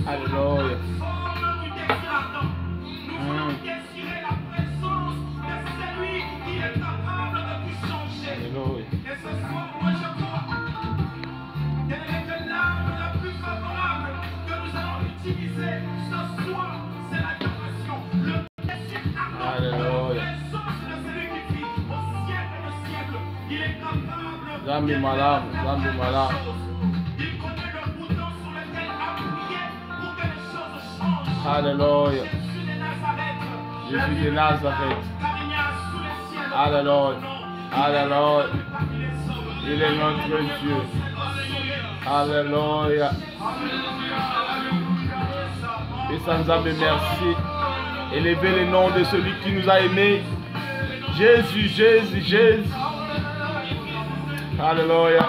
Alléluia. Zambi malam, zambi malam. Alléluia. Jésus de Nazareth. Alléluia. Alléluia. Il est notre Dieu. Alléluia. Et sans Nzambe, merci. Élevez le nom de celui qui nous a aimés. Jésus, Jésus, Jésus. Alléluia.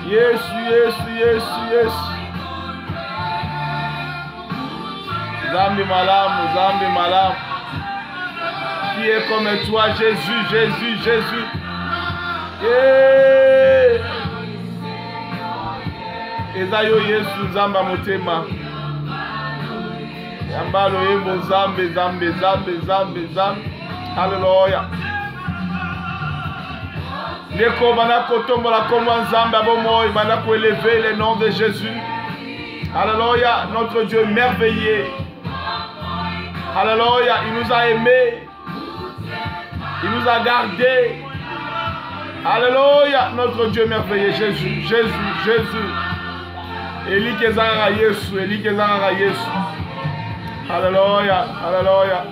Yes, yes, yes, yes. Zambi malam, Zambi malam. Qui est comme toi, Jésus, Jésus, Jésus. Ezayo Yesu Zamba motema. Yambalo yembo Zambe, Zambe, Zambe, Zambe, Zambe. Alléluia. Neko banako tombola comme un Zamba bomoy, banako élever le nom de Jésus. Alléluia, notre Dieu merveilleux. Alléluia, il nous a aimés. Il nous a gardés. Alléluia, notre Dieu merveilleux, Jésus, Jésus, Jésus. Eli kezanga Yesu, Eli kezanga Yesu. Alléluia, Alléluia.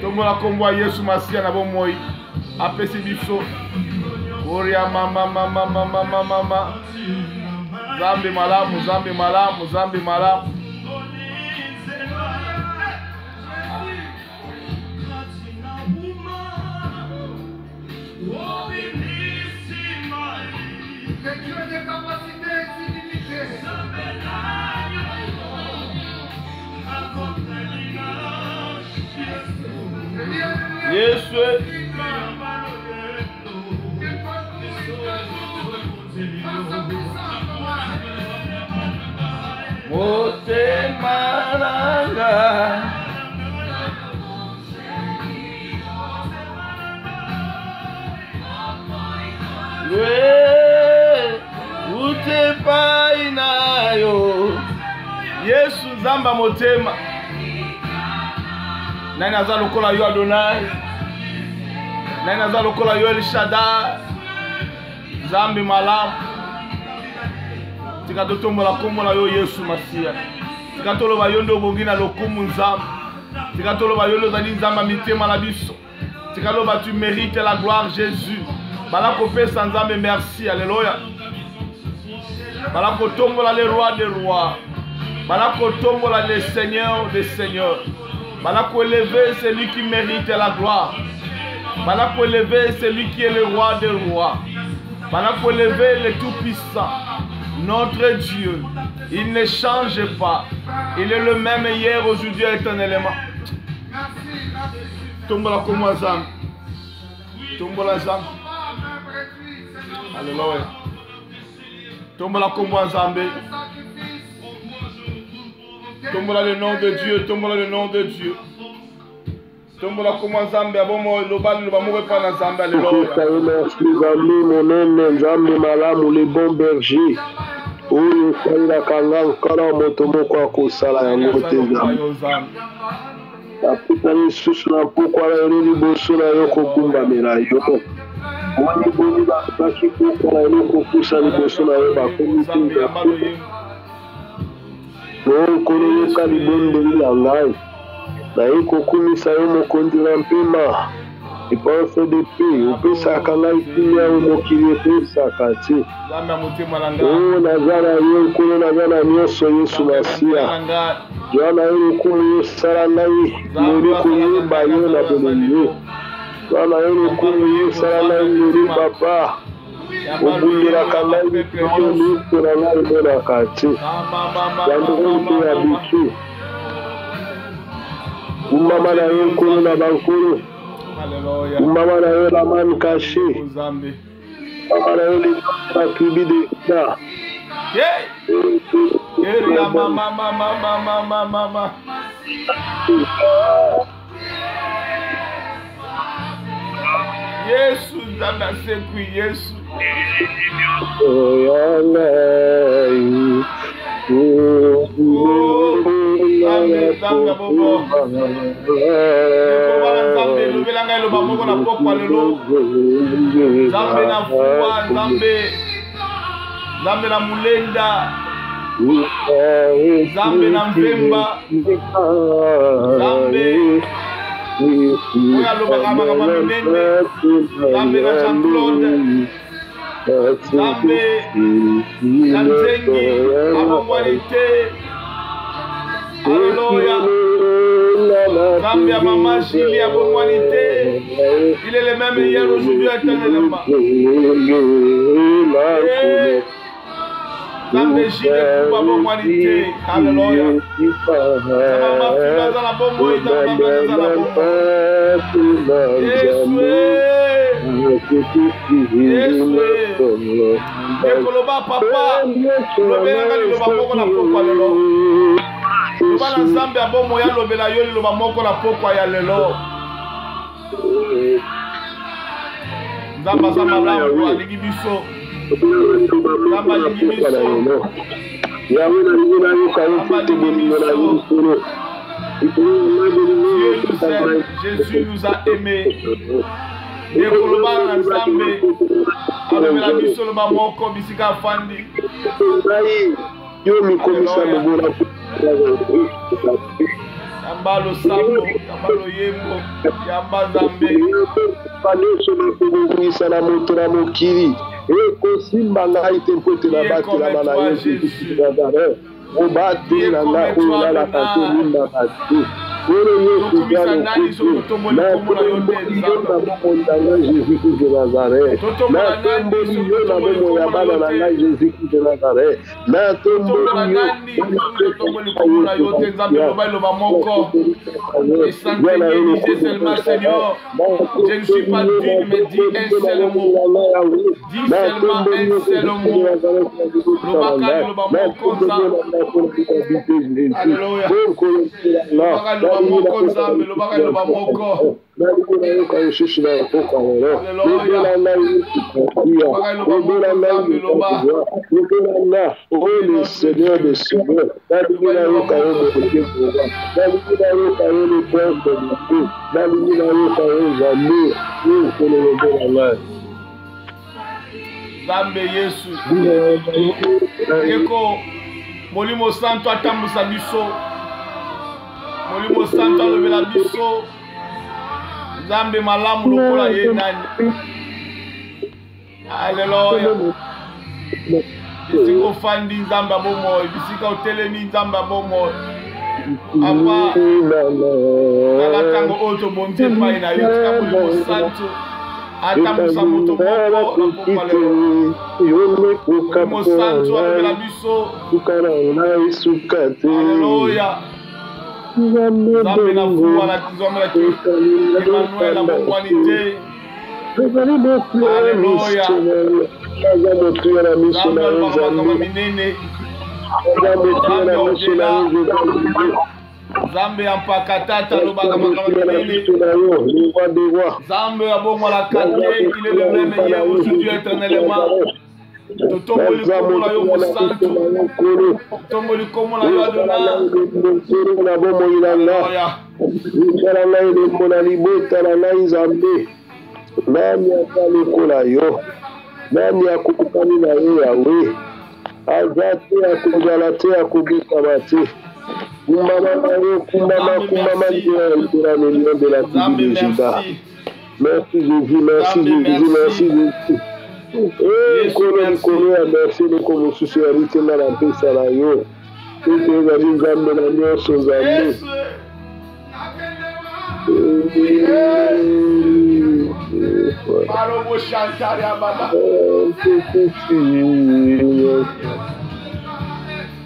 Tombola kombo Yesu Masia na bomoy. Apesi biso. Oria mama mama mama mama. Zambi malamu, Zambi malamu, Zambi malamu. Yesu motema nanga utepa inayo Yesu Zamba motema. Nani aza lokola yo Adonai? Nani aza lokola yo El Shaddai? Zambi malamu. Tika totombola kombo na yo Yesu Masia. Tika toloba yo ndo bongi na lokumu Nzambe. Tika toloba yo zali Nzamba mitema na biso. Tikaloba, tu mérites la gloire, Jésus. Balako pesa nzambe, merci. Alléluia. Balako tombola le roi des rois. Balako tombola le seigneur des seigneurs. Balako élever celui qui mérite la gloire. Balako élever celui qui est le roi des rois. Balako élever le tout-puissant. Notre Dieu, il ne change pas. Il est le même hier, aujourd'hui, éternellement. Tombola comme Zam. Tombola Zam. Alléluia. Tombola comme Zambé. Tombola le nom de Dieu. Tombola le nom de Dieu. Tombola comme Zambé. Abomo lobal lobamo pas na Zambé. Alléluia. Merci Zambé mon nom Zambé malamu le bon berger. Oyo kanga kanga nkala moto moko akosala yango te Zambé. Apita lisusu na pokwa na yo liboso na yo kogumbamela yo. Mwani boni baki pokwa na yo kokusa liboso na yo bakomi te. Nkolo yoka libondeli na ngai. Naye kokumisa yo mokonzi na mpema. Ipanse de pe, opesaka ngai kimia yo mokili epesaka te. Oyo naza na yo nkolo naza na nyonso Yesu Masiya. Joana yo lokumu yo sala ngai lori koyeba yo na bolenge. Joana yo lokumu yo sala ngai lori papa. Obungelaka ngai likolo liso na ngai emonaka te. Yango oyo mpe ya bitu. Umama na yo nkolo na bankolo. Umama na yo la man caché. Umama na yo la tribu de Juda. Mama. Yesu nzambe asekwi Yesu. Nzambe bobo. Nzambe lubelanga eloba moko na pokwa lelo. Nzambe na fuwa, Nzambe na mulenda. Nzambe na mpemba. Nzambe oya lobaka makambo minene. Nzambe na Jean-Claude. Nzambe na Nzengi abongwani te. Alléluia. Nzambe ya Mama Julie abongwani te. Il est le même hier, aujourd'hui, éternellement. Nzambe Julie kuba abongwani te. Alléluia. Mama Fila aza na bongo, Nzambe aza na bongo. Yesu ekoloba papa lobelanga liloba moko na pokwa lelo. Loba na Nzambe ya bomo ya lobela yo liloba moko na pokwa ya lelo. Nzambe aza malamu alingi biso. Nzambe alingi biso. Dieu nous aime, Jésus nous a aimés. Ekoloba na Nzambe alobela biso loba moko bisika fandi. Yo mikomisa mobona Yambalo Sambo, Yambalo Yembo, Yamba Nzambe. Paleso na kongisa na moto na mokili. Eko simba ngai tempote na bati na bana Yesu Nazare. Obati na nga ola la kate na bati. Oro Yesu jalo na Jésus de Nazareth. Na tomboli yo na bomo ya bana na ngai Jésus de Nazareth. Na tomboli yo Nzambe loba loba moko. Et sans te seulement Seigneur. Je ne suis pas digne, mais dis un seul mot. Dis seulement un seul mot. Loba kali loba moko Nzambe. Alléluia. Loba moko Nzambe, loba loba moko. Oh le Seigneur des Seigneurs, Nzambe Yesu Eko Molimo Santo atambusa biso. Molimo Santo alobela biso. Nzambe malamu lokola ye nani. Alléluia. Bisika ofandi Nzambe abomoyi, bisika otelemi Nzambe abomoyi. Ava kala tango oyo tobonzi epai na yo tika molimo santo atambusa moto moko na pokwa lelo. Molimo santo alobela biso. Alléluia. Nzambe na vuwa na tizomela Emmanuel na bongwani te. Alléluia. Nzambe alobaka makambo minene. Nzambe odela. Nzambe ya mpakatata alobaka makambo minene. Nzambe ya bongwalaka te, il est le même hier, aujourd'hui, éternellement. Totomboli kombo na yo mosantu. Totomboli kombo na yo Adonai. Alléluia. Nani akalikola yo, nani akukutani na yo Yawe, aza te akozala te akobikama te, kumama na yo kumama ndira million de la tribu de Juda. Merci Jésus, merci Jésus, merci Jésus. Nkolo ya merci loko mosusu ya litemba na mpesa na yo, ete ezali Nzambe na nyonso Nzambe. Marobo Shantari Ababa.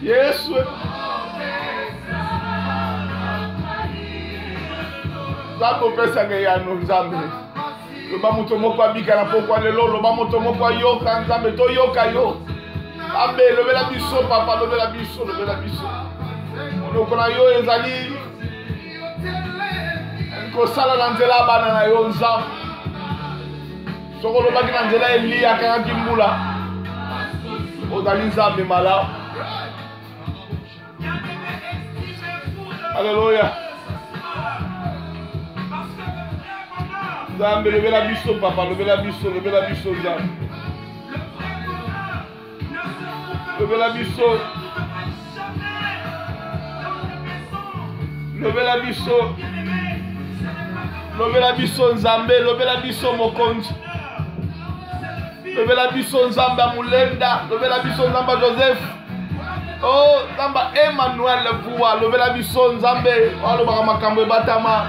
Yesu. Zako pesa ngeyano Nzambe. Loba moto moko abika na pokwa lelo, loba moto moko yoka Nzambe to yoka yo. Abe lobela biso papa, lobela biso, lobela biso. Onoko na yo ezali kosala na nzela bana na yo Nzambe. Soko lobaki na nzela Eli akangaki mbula. Ozali Nzambe malamu. Alléluia. Nzambe lobela biso papa, lobela biso Nzambe. Lobela biso. Lobela biso. Lobela biso Nzambe, lobela biso mokonzi. Lobela biso Nzambe Mulenda, lobela biso Nzambe Joseph. Oh, Nzambe Emmanuel Vuwa, lobela biso Nzambe, alobaka makambo ebatama.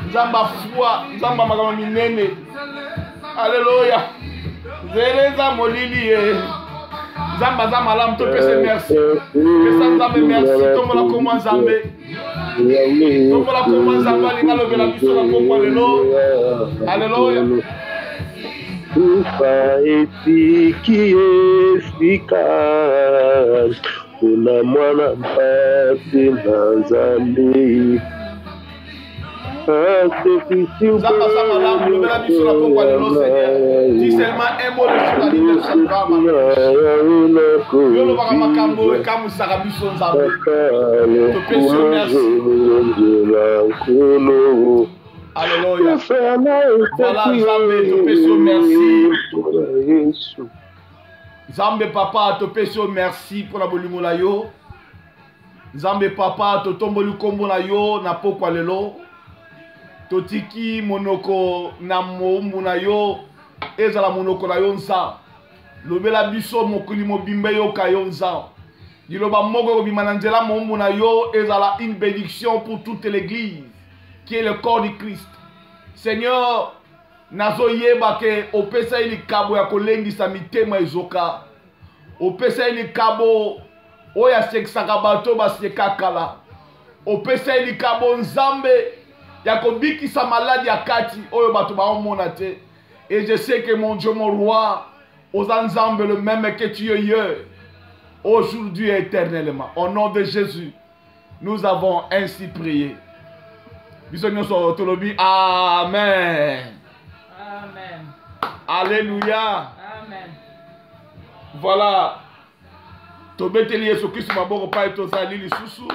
Nzambe Fuwa, Nzambe makambo minene. Alléluia. Zeleza molili ye. Nzambe za malamu to pese merci. Pesa Nzambe merci, tombola komwa Nzambe. Tombola komwa Nzambe alinga lobela biso na pokwa lelo. Alléluia. Ufa etiki esika kuna mwana mpasi na Nzambe. Nzamba sa malamu lobela biso na pokwa lelo Seigneur. Dis seulement un mot de la ligne de Sangama. Yo lobaka makambo ekamusaka biso Nzambe. Topesi yo merci. Alléluia. Voilà Nzambe topesi yo merci. Nzambe papa topesi yo merci pour la bolingo na yo. Nzambe papa totomboli kombo na yo na pokwa lelo. Totiki monoko na mombu na yo ezala monoko na yo nza. Lobela biso mokili mobimbe yo ka yo nza. Diloba moko kobima na nzela mombu na yo ezala une bénédiction pour toute l'église qui est le corps du Christ. Seigneur, nazo yeba ke opesa ili kabo ya kolendisa mitema ezoka. Opesa ili kabo oya seksaka bato baseka kala. Opesa ili kabo Nzambe Yakobiki sa malade ya kati oyo bato baomona te. Et je sais que mon Dieu, mon roi, aux Nzambe le même que tu es hier, aujourd'hui et éternellement. Au nom de Jésus, nous avons ainsi prié. Amen. Amen. Alléluia. Amen. Voilà. Tobeteli Yesu Christ maboko pa etozali lisusu.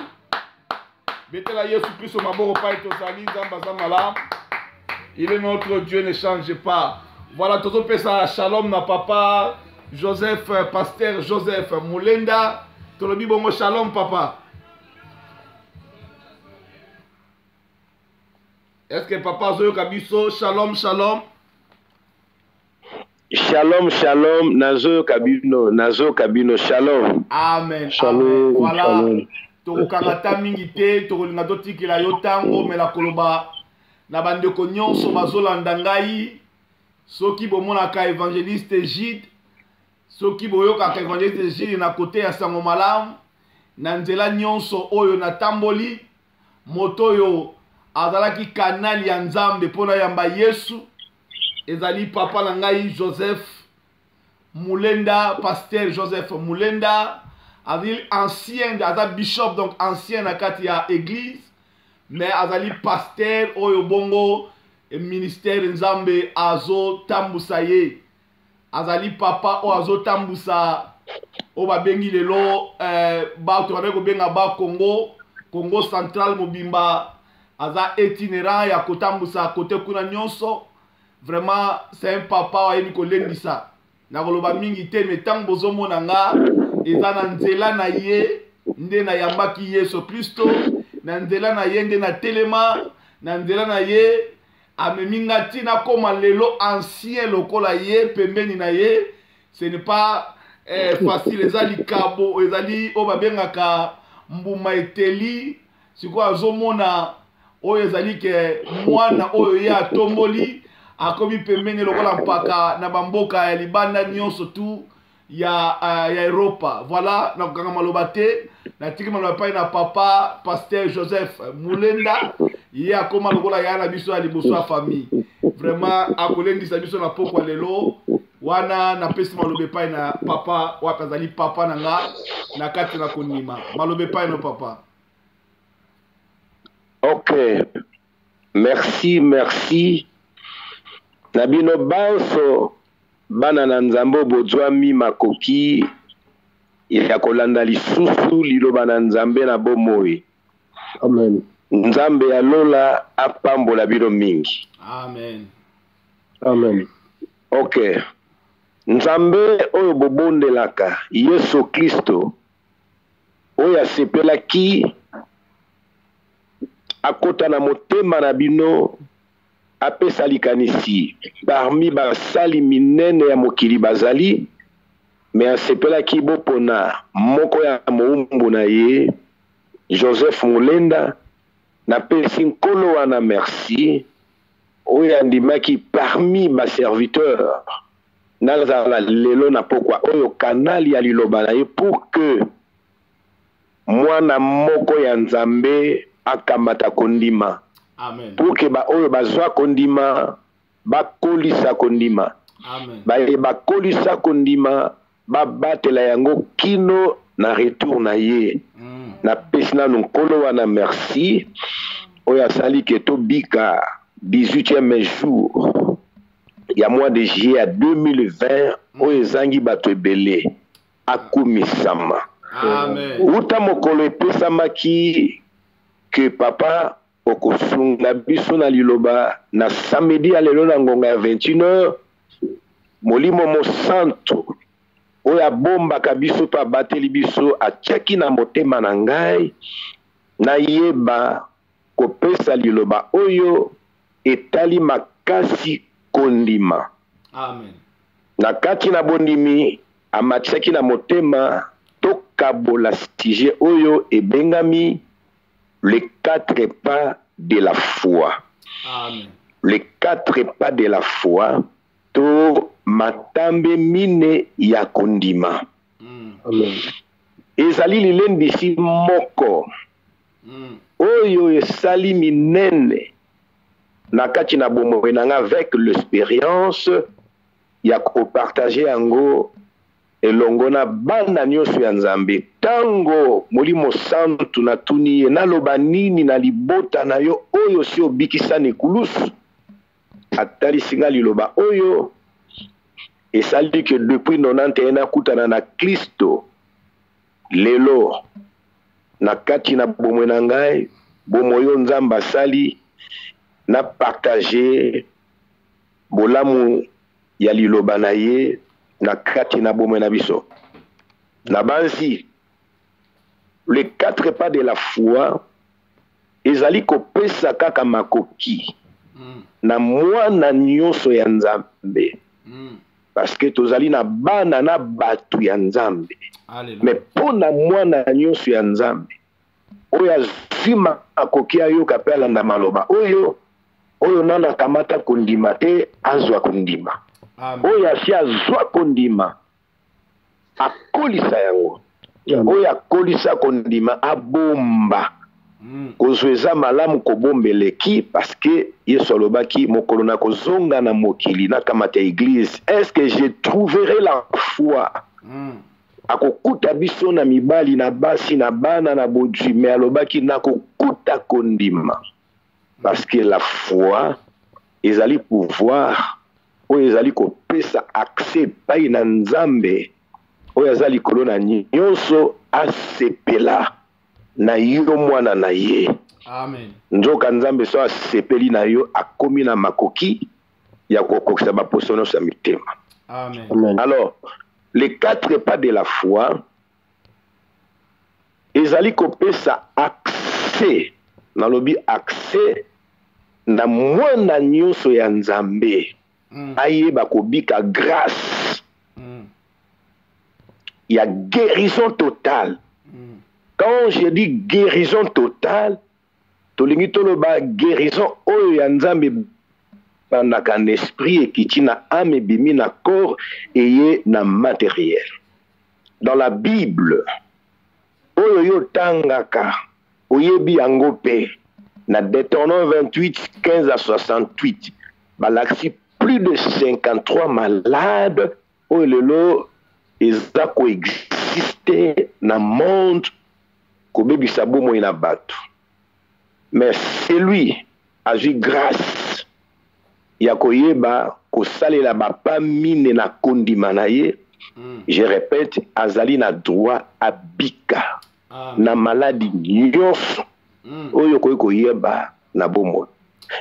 Betela Yesu Christ maboko pa etozali Nzamba za malamu. Il est notre Dieu, ne change pas. Voilà, tout ça, shalom na papa Joseph, pasteur Joseph Mulenda. Tolobi bongo shalom papa. Est-ce que papa Zoyo Kabiso, shalom, shalom. Shalom, shalom, Nazo Kabino, shalom. Amen, Shalom, amen. Voilà. shalom. Tokokangata mingite, tokolinga totikela yo tango mela koloba na bandeko nyonso bazolanda ngai soki bomonaka évangéliste Gide, soki boyokaka évangéliste Gide na kote ya sango malamu na nzela nyonso oyo natamboli moto oyo azalaki kanali ya Nzambe mpona yamba Yesu ezali papa na ngai Joseph Mulenda, pasteur Joseph Mulenda, azali ancien, azali bishop, donc ancien na kati ya église, mais azali pasteur oyo bongo ministère Nzambe azo tambusa ye. Azali papa o azo tambusa o babengi lelo ba to ko benga ba Congo central mobimba aza itinérant ya kotambusa kote kuna nyonso. Vraiment c'est un papa wa yeni ko lendisa. Na koloba mingi te metango bozomona nga eza na nzela na ye nde na yambaki Yesu Kristo, na nzela na ye nde na telema, na nzela na ye ameminga tina koma lelo ancien lokola ye pembeni na ye. Ce n'est pas facile, ezali kabo, ezali o babengaka mbuma eteli siko azomona oyo ezali ke mwana oyo ye atomboli akomi pembeni lokola mpaka na bamboka ya libanda nyonso tu ya Europa. Voilà, na kokanga maloba te na tiki maloba pai na papa pasteur Joseph Mulenda ye akoma lokola ya na biso ya liboso ya famille. Vraiment akolendisa biso na pokwa lelo wana na pesi malobe pai na papa wakazali papa na nga na kati na konima malobe pai no papa. Ok, merci. Nabino banso bana na Nzambe bozwami makoki ya kolanda lisusu liloba na Nzambe na bomoi. Amen. Nzambe ya lola apambola bino mingi. Amen. Amen. Ok. Nzambe oyo bobondelaka Yesu Kristo oyo asepelaki akota na motema na bino apesa likanisi parmi basali minene ya mokili bazali me asepelaki bopona moko ya moumbu na ye Joseph Mulenda na pesi nkolo wana merci oyo andimaki parmi baserviteur nazala lelo na pokwa oyo kanali ya liloba na ye pour que mwana moko ya Nzambe akamata kondima. Amen. Pour que ba oyo bazwa kondima bakolisa kondima. Amen. Bakolisa kondima babatela yango kino na retour na ye. Na pesina nkolo wana merci oyo asali ke to bika 18e jour ya mois de juillet 2020 oyo ezangi bato ebele akumisama. Amen. Uta mokolo epesamaki que papa okosunga biso na liloba na samedi ya lelo na ngonga ya 21h molimo mosanto oyo abombaka biso to abateli biso atiaki na motema na ngai nayeba kopesa liloba oyo etali makasi kondima. Amen. Na kati na bondimi amatiaki na motema tokabola sujet oyo ebengami les 4 pas de la foi. Amen. Les 4 pas de la foi to matambe mine ya kondima. Amen. Ezali lilendisi moko oyo esali minene na kati na bomoi nanga avec l'expérience ya kopartager yango elongo na banda nyonso ya Nzambe. Tango molimo santu na tuni ye naloba nini na libota na yo oyo si obikisa nekulusu atalisi nga liloba oyo esali que depuis 91 akutana na Kristo lelo na kati na bomoi na ngai bomoi oyo Nzambe asali na partager bolamu ya liloba na ye na kati na bomoi na biso. Na banzi les 4 pas de la foi ezali kopesa kaka makoki na mwana nyonso ya Nzambe. Parce que tozali na bana na batu ya Nzambe. Mais pona mwana nyonso ya Nzambe, oyo azima akoki ayoka pe alanda maloba oyo nana kamata kondima te azwa kondima. Oyo asi azwa kondima akolisa yango. Oyo akolisa kondima abomba. Kozweza malamu kobombeleki parce que Yesu alobaki mokolo na kozonga na mokili na kamata église. Est-ce que je trouverai la foi? Akokuta biso na mibali na basi na bana na bodji, mais alobaki na kokuta kondima. Parce que la foi ezali pouvoir oyo ezali kopesa accès pai na Nzambe oyo ezali kolona nyonso asepela na yo mwana na ye. Amen. Nzoka Nzambe so asepeli na yo akomi na makoki ya kokokisa baposo sa mitema. Amen. Amen. Alors, les 4 pas de la foi ezali kopesa accès na lobi accès na mwana nyonso ya Nzambe ayeba kobika grâce ya guérison totale. Quand je dis guérison totale, tolingi toloba guérison oyo ya Nzambe bandaka na esprit ekiti na âme ebimi na corps eye na matériel. Dans la Bible, oyo yo tangaka oyebi yango pe na Deutéronome 28, 15 à 68, balaksi plus de 53 malades oyo lelo eza koexiste na monde kobebisa bomoi na bato. Mais celui a eu grâce ya koyeba kosalela bapa mine na kondima na ye, je répète, azali na droit abika na maladie nyonso oyo koyi koyeba na bomoi.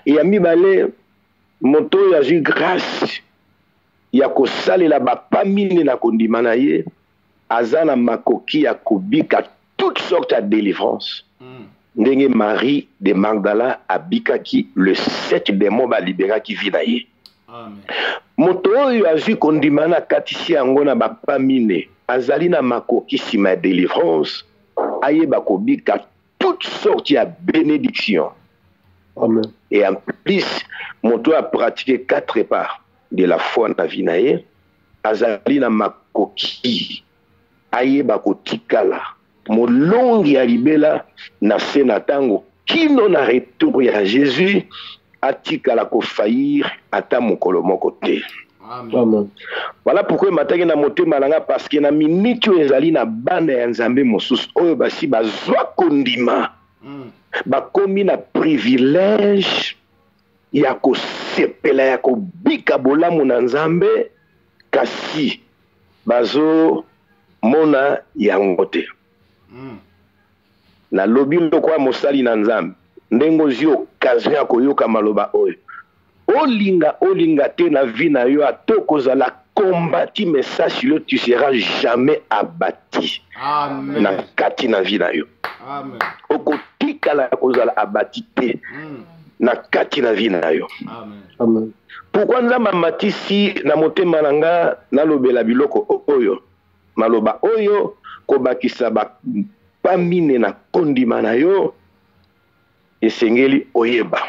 Et ya mibale moto oyo a eu grâce ya kosalela bapa mine na kondima na ye, aza na makoki ya kobika toutes sortes de délivrance. Ndenge Marie de Magdala abikaki le 7 démons ba liberaki vinaye. Amen. Moto oyo azwi kondima na katisi yango na bapa mine azali na makoki sima ya délivrance ayeba kobika toutes sortes ya bénédiction. Amen. Et en plus moto a pratiqué 4 pas de la foi na vinaye azali na makoki ayeba kotikala molongi ya libela na se na tango kino na retour ya Jésus atikala ko faillir ata mokolo moko te. Amen. Voilà pourquoi mataki na motema nanga parce que na minute ezali na banda ya Nzambe mosusu oyo basi bazwa kondima bakomi na privilège ya kosepela ya kobika bolamu na Nzambe kasi bazo mona yango te. Na lobi ndoko mosali na Nzambe ndengo zi occasion ya koyoka maloba oyo olinga te na vie na yo atokozala combattu message le tu seras jamais abattu. Amen. Na kati na vie na yo. Amen. Okotikala kozala abattu te na kati na vie na yo. Amen. Amen. Pourquoi Nzambe matisi na motema nanga na lobela biloko oyo maloba oyo kobakisa ba mine na kondima na yo esengeli oyeba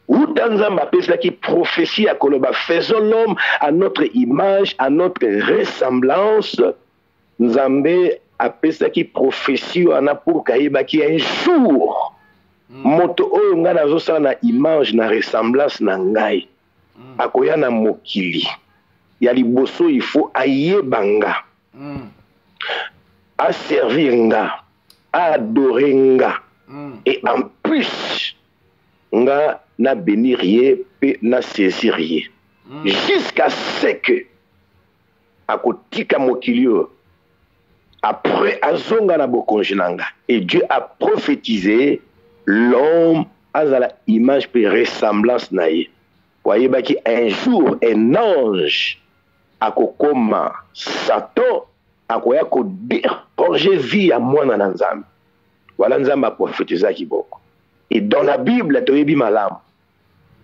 uta Nzambe apesaki prophétie ya koloba faisons l'homme à notre image à notre ressemblance. Nzambe apesaki prophétie wana pour kayebaki un jour moto oyo nga nazosala na image na ressemblance na ngai akoya na mokili ya liboso il faut ayebanga à servir nga, à adorer nga. Et en plus, nga na bénir ye, pe na saisir ye. Jusqu'à ce que, à kotika mokilio, après azonga na bokonji nanga, et Dieu a prophétisé l'homme à la image pe ressemblance na ye. Voyez baki un jour, un ange, a kokoma Satan, akoya ko déranger vie à mwana na Nzambe. Voilà Nzambe a prophétisé kiboko. Et dans la Bible, toyebi malam.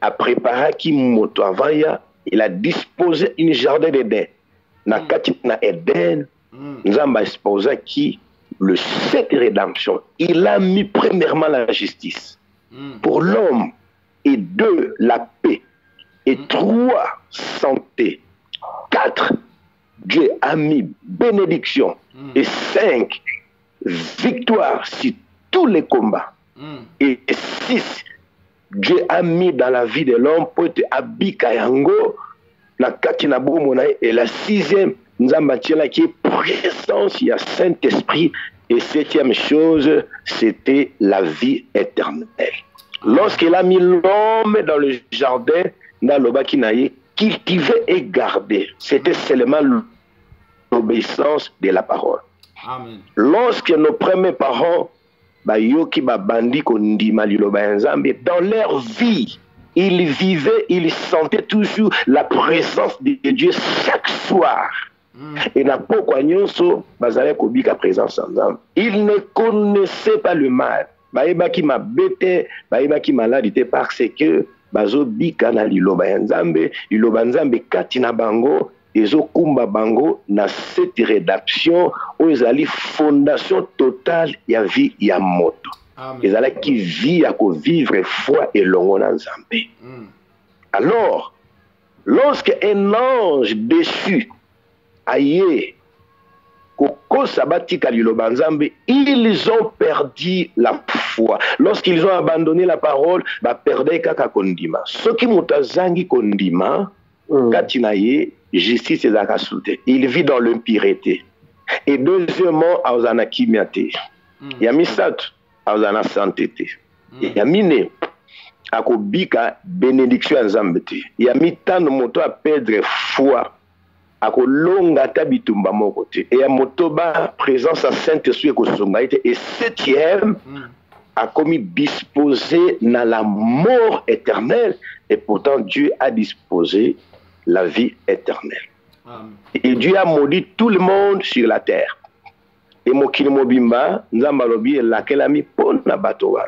a préparé qui moto avant ya, il a disposé une jardin d'Éden. Na kati na Éden, Nzamba a disposé qui le cette rédemption. Il a mis premièrement la justice pour l'homme, et 2 la paix, et 3 santé, 4 Dieu a mis bénédiction, et 5 victoire sur tous les combats, et 6 Dieu a mis dans la vie de l'homme pour être abika yango na kati na bomona, et la 6e Nzamba tiela qui est présence, il y a Saint-Esprit, et 7e chose c'était la vie éternelle. Lorsqu'il a mis l'homme dans le jardin, dans le bas qui naïe, cultiver et garder, c'était seulement l'obéissance de la parole. Amen. Lorsque nos premiers parents, dans leur vie, ils vivaient, ils sentaient toujours la présence de Dieu chaque soir. Et n'a pas quoi nyonso, bazale kobika présence ensemble. Ils ne connaissaient pas le mal. Baïba qui m'a bêté, baïba qui m'a maladité parce que bazo bika na liloba nzambe, liloba nzambe katina bango, ezo kumba bango na cette rédaction où ils allaient fondation totale ya vie ya moto. Ils allaient qui vit à vivre foi et longo na nzambe. Alors, lorsque un ange déchu aïe ils ont perdu la foi. Lorsqu'ils ont abandonné la parole, bah perdé kaka kondima. Ceux qui mutazangi kondima, katinaye, justice et zakasute. Il vit dans l'impureté. Et deuxièmement, auzana kimiate. Yamisat, auzana sainteté. Yamine, akobika bénédiction nzambete. Yamitan moto à perdre foi. Akolonga tabitumba moko te, et à motoba présence à Saint-Esprit et 7e a commis disposé dans la mort éternelle, et pourtant Dieu a disposé la vie éternelle. Et Dieu a maudit tout le monde sur la terre. Et mokili mobimba nzamba lobi laquelle a mis pon na batowa.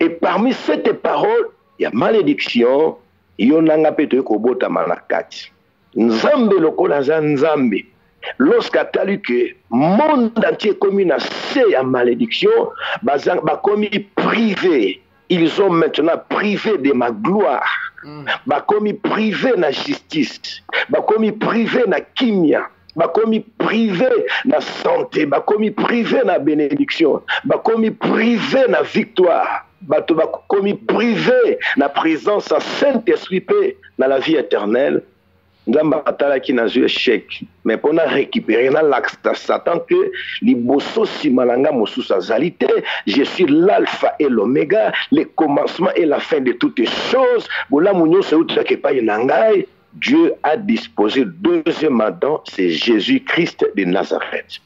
Et parmi cette parole, il y a malédiction, yonanga pete kobota manakati. Nzambe lokola za nzambe, lorsqu'à talu que monde entier comme une assez à malédiction, ba commis privé, ils ont maintenant privé de ma gloire, ba commis privé na justice, ba commis privé na kimia, ba commis privé na santé, ba commis privé na bénédiction, ba commis privé na victoire, ba commis privé na présence à Saint-Esprit dans la vie éternelle. Nzamba atala qui n'a eu échec, mais pour récupérer dans l'axe de Satan que liboso simalanga mosusa zalité, je suis l'alpha et l'oméga, le commencement et la fin de toutes choses. Bola munyo se outra ke pa yangai, Dieu a disposé deuxième Adam, c'est Jésus-Christ de Nazareth.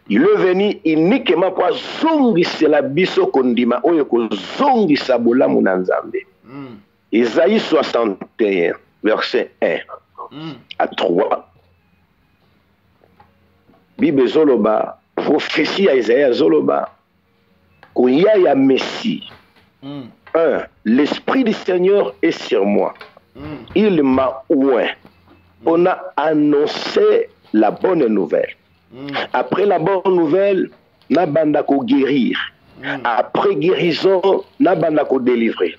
Il est venu uniquement pour zongisa la biso kondima oyo ko zongisa bola munanzambe. Isaïe 61 verset 1 à 3. Bible Zoloba, prophétie à Isaïe Zoloba, Koya ya Messie. 1. L'Esprit du Seigneur est sur moi. Il m'a oint. On a annoncé la bonne nouvelle. Après la bonne nouvelle, Nabanda ko guérir. Après guérison, Nabanda ko délivrer.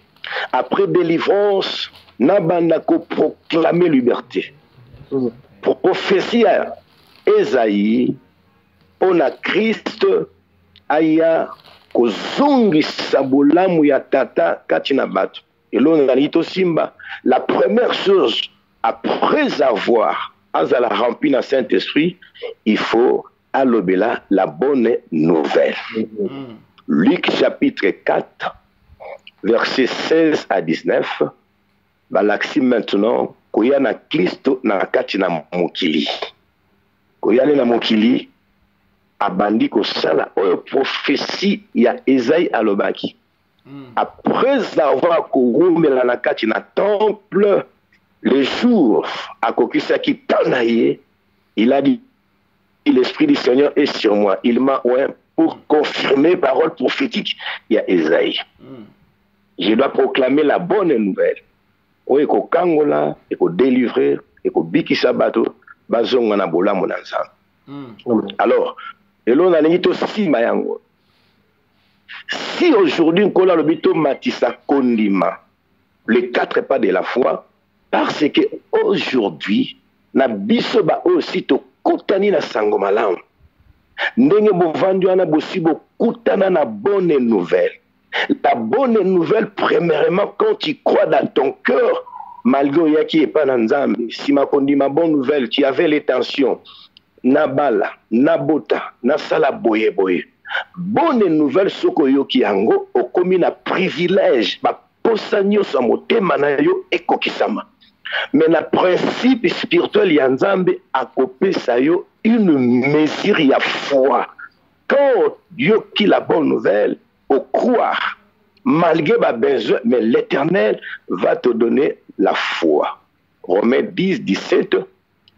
Après délivrance, Nabanda ko proclamer liberté. Prophétie à Esaïe, on a Christ aya kozongi sabolamu ya tata katina batu. Et l'on a simba. La première chose, après avoir azala rempli le Saint-Esprit, il faut alobela la bonne nouvelle. Luc chapitre 4, versets 16 à 19. Balaxi maintenant, koya na Christo na kati na mokili. Koya na mokili, abandi ko sala oyo prophétie ya Esaïe alobaki. Après avoir korumela na kati na temple, le jour à kokisaki tanaye, il a dit, l'Esprit du Seigneur est sur moi. Il m'a oint pour confirmer parole prophétique ya Esaïe. Je dois proclamer la bonne nouvelle. O eko kangola, eko délivrer, eko bikisa bato, bazonga na bolamu na nzambe. Alors, elo na lingi to simba yango. Si aujourd'hui nkola lobito matisa kondima, les 4 pas de la foi, parce que aujourd'hui na biso ba aussi to kutani na sango malamu. Ndenge bovandi wana bosi bo kutana na bonne nouvelle. La bonne nouvelle, premièrement, quand tu crois dans ton cœur, malgré yaki et pas nanzambe, si ma kondima bonne nouvelle, tu avais les tensions, nabala, nabota, nasala boye boye. Bonne nouvelle, soko yoki yango, au commis na privilège, ba posanyo sa motema na yo ekokisama. Mais le principe spirituel yanzambe a copé sa yo une mesure ya foi. Quand Dieu qui la bonne nouvelle, au croire, malgré ma besoin, mais l'Éternel va te donner la foi. Romains 10, 17,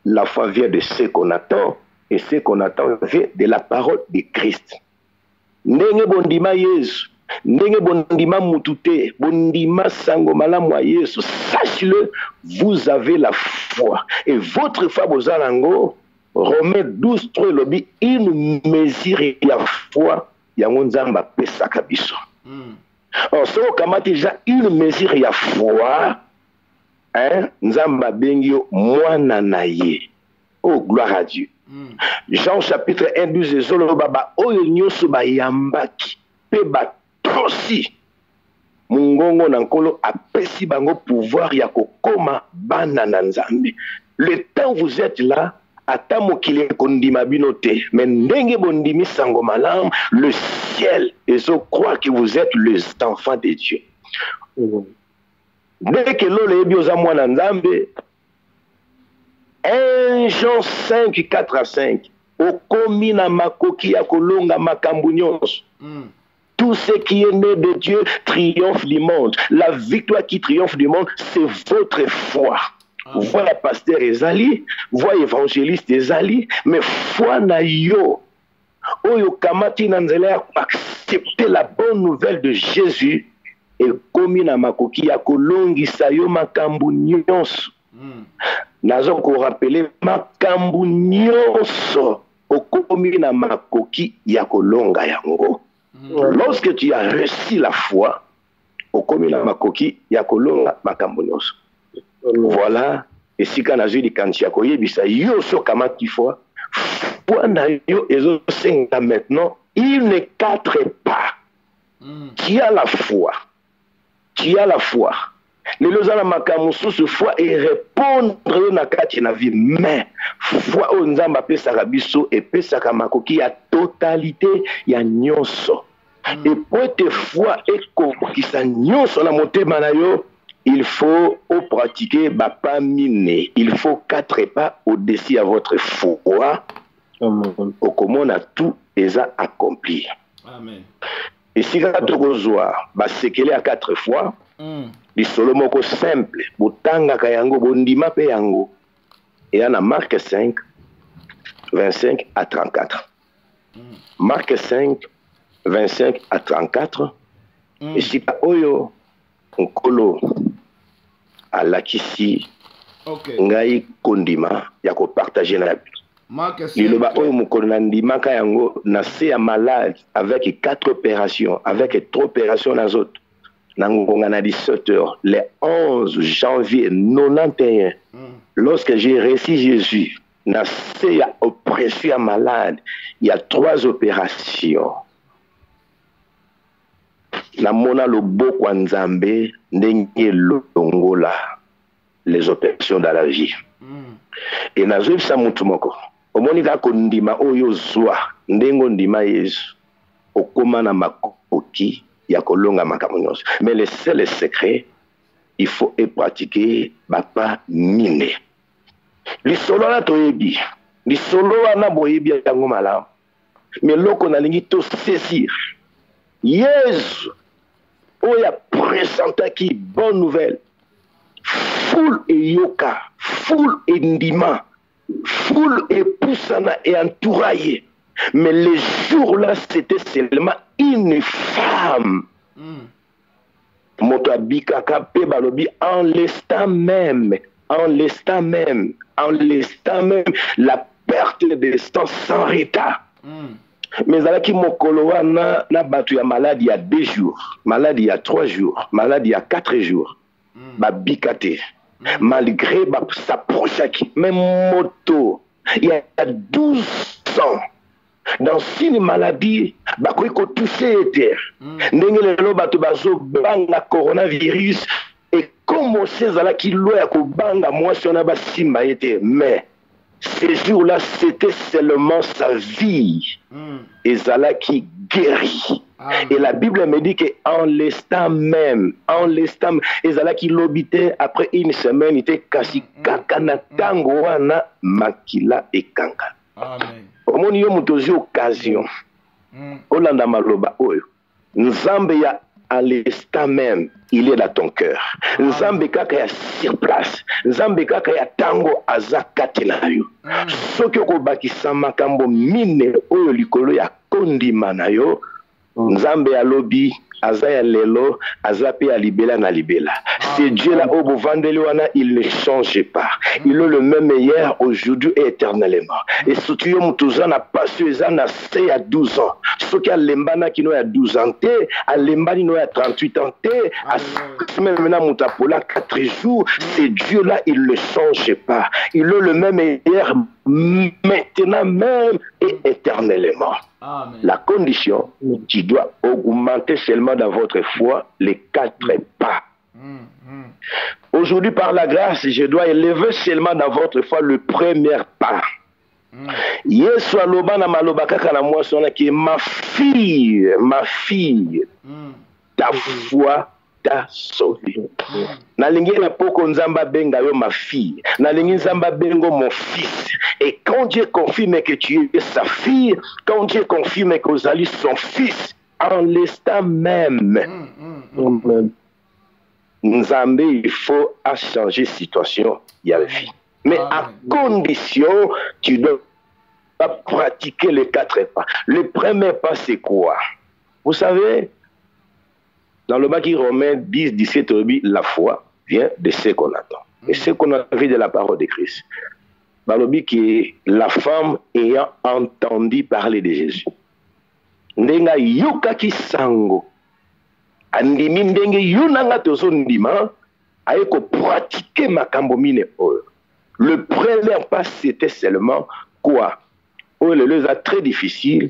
la foi vient de ce qu'on attend, et ce qu'on attend vient de la parole de Christ. Ndenge bondima Yesu, ndenge bondima mutute, bondima sango malamu a Yesu, sache-le, vous avez la foi. Et votre foi, bozalango, Romains 12, 3, lobby, une mesure ya foi, yango nzamba pesaka biso. Or, so kamati déjà une mesure ya foi, hein, nzamba bengio mwana na ye. Oh, gloire à Dieu. Jean chapitre 1, 12, ezolo baba, oyo nyoso ba yambaki, pe ba tosi. Mungongo na nkolo apesi bango pouvoir ya kokoma bana na nzambe. Le temps vous êtes là, ata mokili kondima binote, mais ndenge bondimi sango malam, le ciel, et je crois que vous êtes les enfants de Dieu. Dès que l'on est bioza mwana nzambe, 1 Jean 5, 4 à 5, okomi na makoki ya kolonga makambu nyonso. Tout ce qui est né de Dieu triomphe du monde. La victoire qui triomphe du monde, c'est votre foi. Voilà pasteur Ezali, voilà évangéliste Ezali, mais foi na yo. Oyo kamati na nzela accepter la bonne nouvelle de Jésus et komi na makoki ya kolongisa yo makambu nyonso. Nazo ko rappeler makambu nyonso okomi na makoki ya kolonga yango. Lorsque tu as reçu la foi, okomi na makoki ya kolonga makambu nyonso. Voilà, et si quand je dis quand tu as koyebisa yo so kamati foi, foi na yo ezo senga maintenant, il ne 4 pas. Tu as la foi. Tu as la foi. Les lozana makamusu se foi et répondre na kati na vie, mais foi o nzamba pesa biso et pesa makoki ya totalité ya nyonso. Et pour te foi et kokisa nyonso na motema na yo, il faut pratiquer bapa mine. Il faut 4 pas au-dessus à votre foi. Au comment on a tout déjà accompli. Amen. Et si vous avez séquelé à 4 fois, les solomoko simple, botanga kayango, bondima pe yango. Et on a Marc 5, 25 à 34. Marc 5, 25 à 34. Et si oyo, nkolo, alakisi, ngai kondima, yako partager na liloba oyo mokolo na ndima ka yango na se ya malade avec 4 opérations, avec 3 opérations na zoto. Nangonga na 17 heures, le 11 janvier 91, lorsque j'ai reçu Jésus, na se ya oppression ya malade, il y a 3 opérations. Na mona loboko wa nzambe ndenge longola les opérations dans la vie. Et na zoe sa mutu moko. Omoni ka kondima oyo zwa ndengo ndima Yesu okoma na makoki ya kolonga makambo nyonso. Mais le seul secret, il faut pratiquer bapa mine. Lisolo na toyebi, lisolo na boyebi yango malamu. Mais loko na lingi to saisir. Yesu oya présenta qui bonne nouvelle. Foule et yoka, foule et ndima, foule et poussana et entouraillé. Mais les jours-là, c'était seulement une femme. moto abikaka pe balobi en l'instant même la perte de sang sans retard. Mais alaki mokolo wana na batu ya malade ya 2 jours, malade ya 3 jours, malade ya 4 jours. Ba bikate. Malgré sa proche qui même moto, il y a 12 ans. Dans une maladie, bakoy ko toucher terre. Ndenge lelo batu bazo banga coronavirus et comme cezala ki loya ko banga moi si on a basimba été mais ces jours-là, c'était seulement sa vie. Et Zala qui guérit. Et la Bible me dit qu'en l'instant même, et Zala qui l'habitait, après une semaine, il était kasi kakana tango wana makila et kanga. Amen. Au yo mutozi occasion. Olanda maloba oyo. Nzambe ya à l'instant même, il est dans ton cœur. Nzambe kaka ya sur place. Nzambe kaka ya tango azakati na yo. Soki okobakisa makambo mine oyo likolo ya kondima na yo, Nzambe ya lobi azaya lelo azape alibela na libela. C'est Dieu là au wana, il ne change pas. Il est le même hier, aujourd'hui et éternellement. Et si tu es mutouza na passion na c'est à 12 ans. Ce qui a lembana qui no ya 12 ans té, a lembani no ya 38 ans té, a même maintenant mutapola 4 jours, c'est Dieu là, il ne change pas. Il est le même hier, maintenant même et éternellement. Amen. La condition, tu dois augmenter seulement dans votre foi les 4 pas. Aujourd'hui, par la grâce, je dois élever seulement dans votre foi le premier pas. Yesu aloba na maloba kaka na moi sona qui est ma fille, ta foi t'a sauvé. Nalingi na poko nzamba benga yo ma fille, nalingi nzamba bengo mon fils. Et quand Dieu confirme que tu es sa fille, quand Dieu confirme que vous allez son fils, en l'instant même, Nzambe, il faut à changer de situation, il y a la vie. Mais à condition, tu dois pratiquer les 4 pas. Le premier pas, c'est quoi? Vous savez, dans le Matthieu Romains 10, 17, la foi vient de ce qu'on attend. Et ce qu'on a vu de la parole de Christ. Balobi qui la femme ayant entendu parler de Jésus. Ndenga yuka kisango. Andimi ndenge yunanga tozo ndima. Aeko pratiquer makambo mine oyo. Le premier pas c'était seulement quoi? Oh le leza très difficile.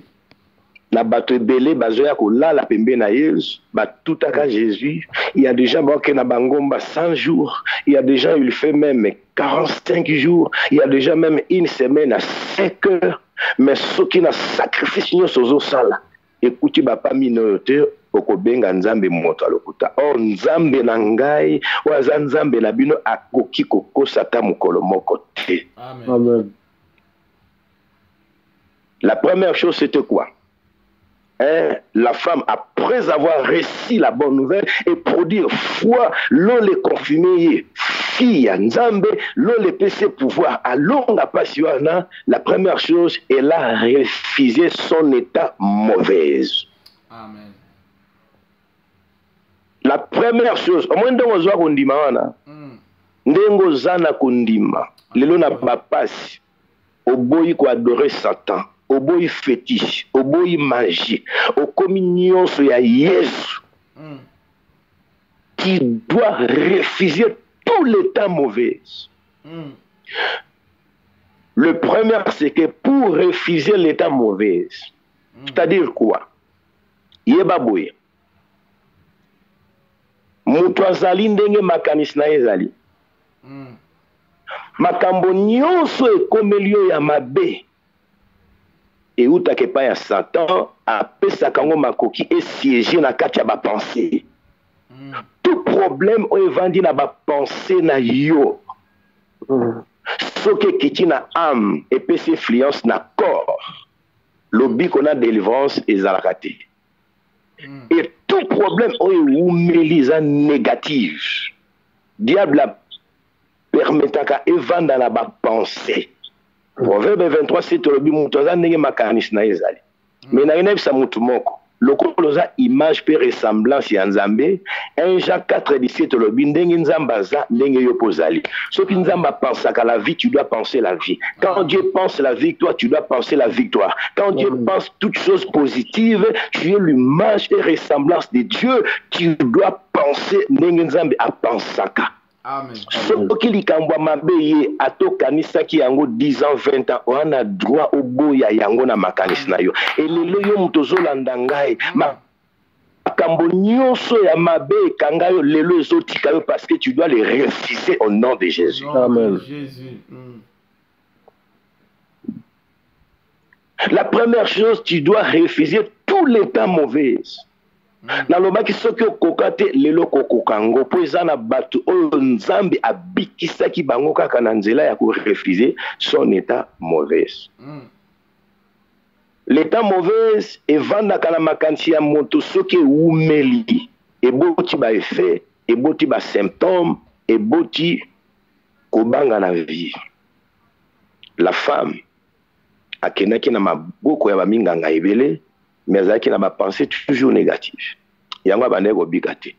La bateau belé bazoya ko la la pembe na Yesu, ba tout à Jésus. Il y a des gens qui na bangomba 100 jours, il y a des gens il fait même 45 jours, il y a déjà même une semaine à 5 heures, mais ceux qui na sacrifice nyo sozo sala. Écoutez ba pa minote okobenga nzambe moto alokuta. Oh nzambe na ngai, waza nzambe na bino akoki kokosa ta mukolo moko te. Amen. La première chose c'était quoi? La femme, après avoir reçu la bonne nouvelle et produire foi, l'on les confirmé, fille, nzambe, l'on les PC pouvoir, à longue passion, la première chose, elle a refusé son état mauvaise. Amen. La première chose, au moins de vous kondima, ndengo zana kondima, lelo na papasi, oboyi ko adorer Satan. Au boy fétiche, au boy magie, au communion sur Jésus, qui doit refuser tout l'état mauvais. Le premier, c'est que pour refuser l'état mauvais, c'est-à-dire quoi? Yebaboye. Mutwazali ndenge makanis na ezali. Makambo nyonso ekomelio ya mabe. Et où t'as pas ya Satan a pesa kango makoki et siéger na kati ya ba pensée. Tout problème o evandi na ba pensée na yo. Soke kiti na âme et pesa influence na corps. Lobi qu'on a délivrance et zalakate. Et tout problème o umeliza négative. Diable a permetaka evanda na ba pensée. Proverbe 23, c'est le bimutazan nenge makanis na ezali. Mais na yene bisa mutu moko. lokoloza image pe ressemblance ya nzambe 1 Jean 4:17 lobi ndenge nzambe aza ndenge yo pozali soki nzambe pensaka la vie tu dois penser la vie quand Dieu pense la victoire tu dois penser la victoire quand Dieu pense toutes choses positives tu es l'image et ressemblance de Dieu tu dois penser ndenge nzambe apensaka. Amen. Soki likambo mabe ye atokanisaki yango 10 ans 20 ans on a droit au boya yango na makanisi na yo elelo yo mutozolanda ngai makambo nyonso ya mabe ekanga yo lelo ezotika yo parce que tu dois les refuser au nom de Jésus. Amen. La première chose, tu dois refuser tous les temps mauvais. Nalobaki soki okoka te lelo kokokango po eza na bato oyo nzambe abikisaki bango kaka na nzela ya korefuser son état mauvais. L'état mauvais evandaka na makanisi ya moto soki eumeli eboti ba effet eboti ba symptômes eboti kobanga na vie. La femme akendaki na maboko ya baminganga ebele mais azalaki na bapensée toujours négative yango abandaki kobika te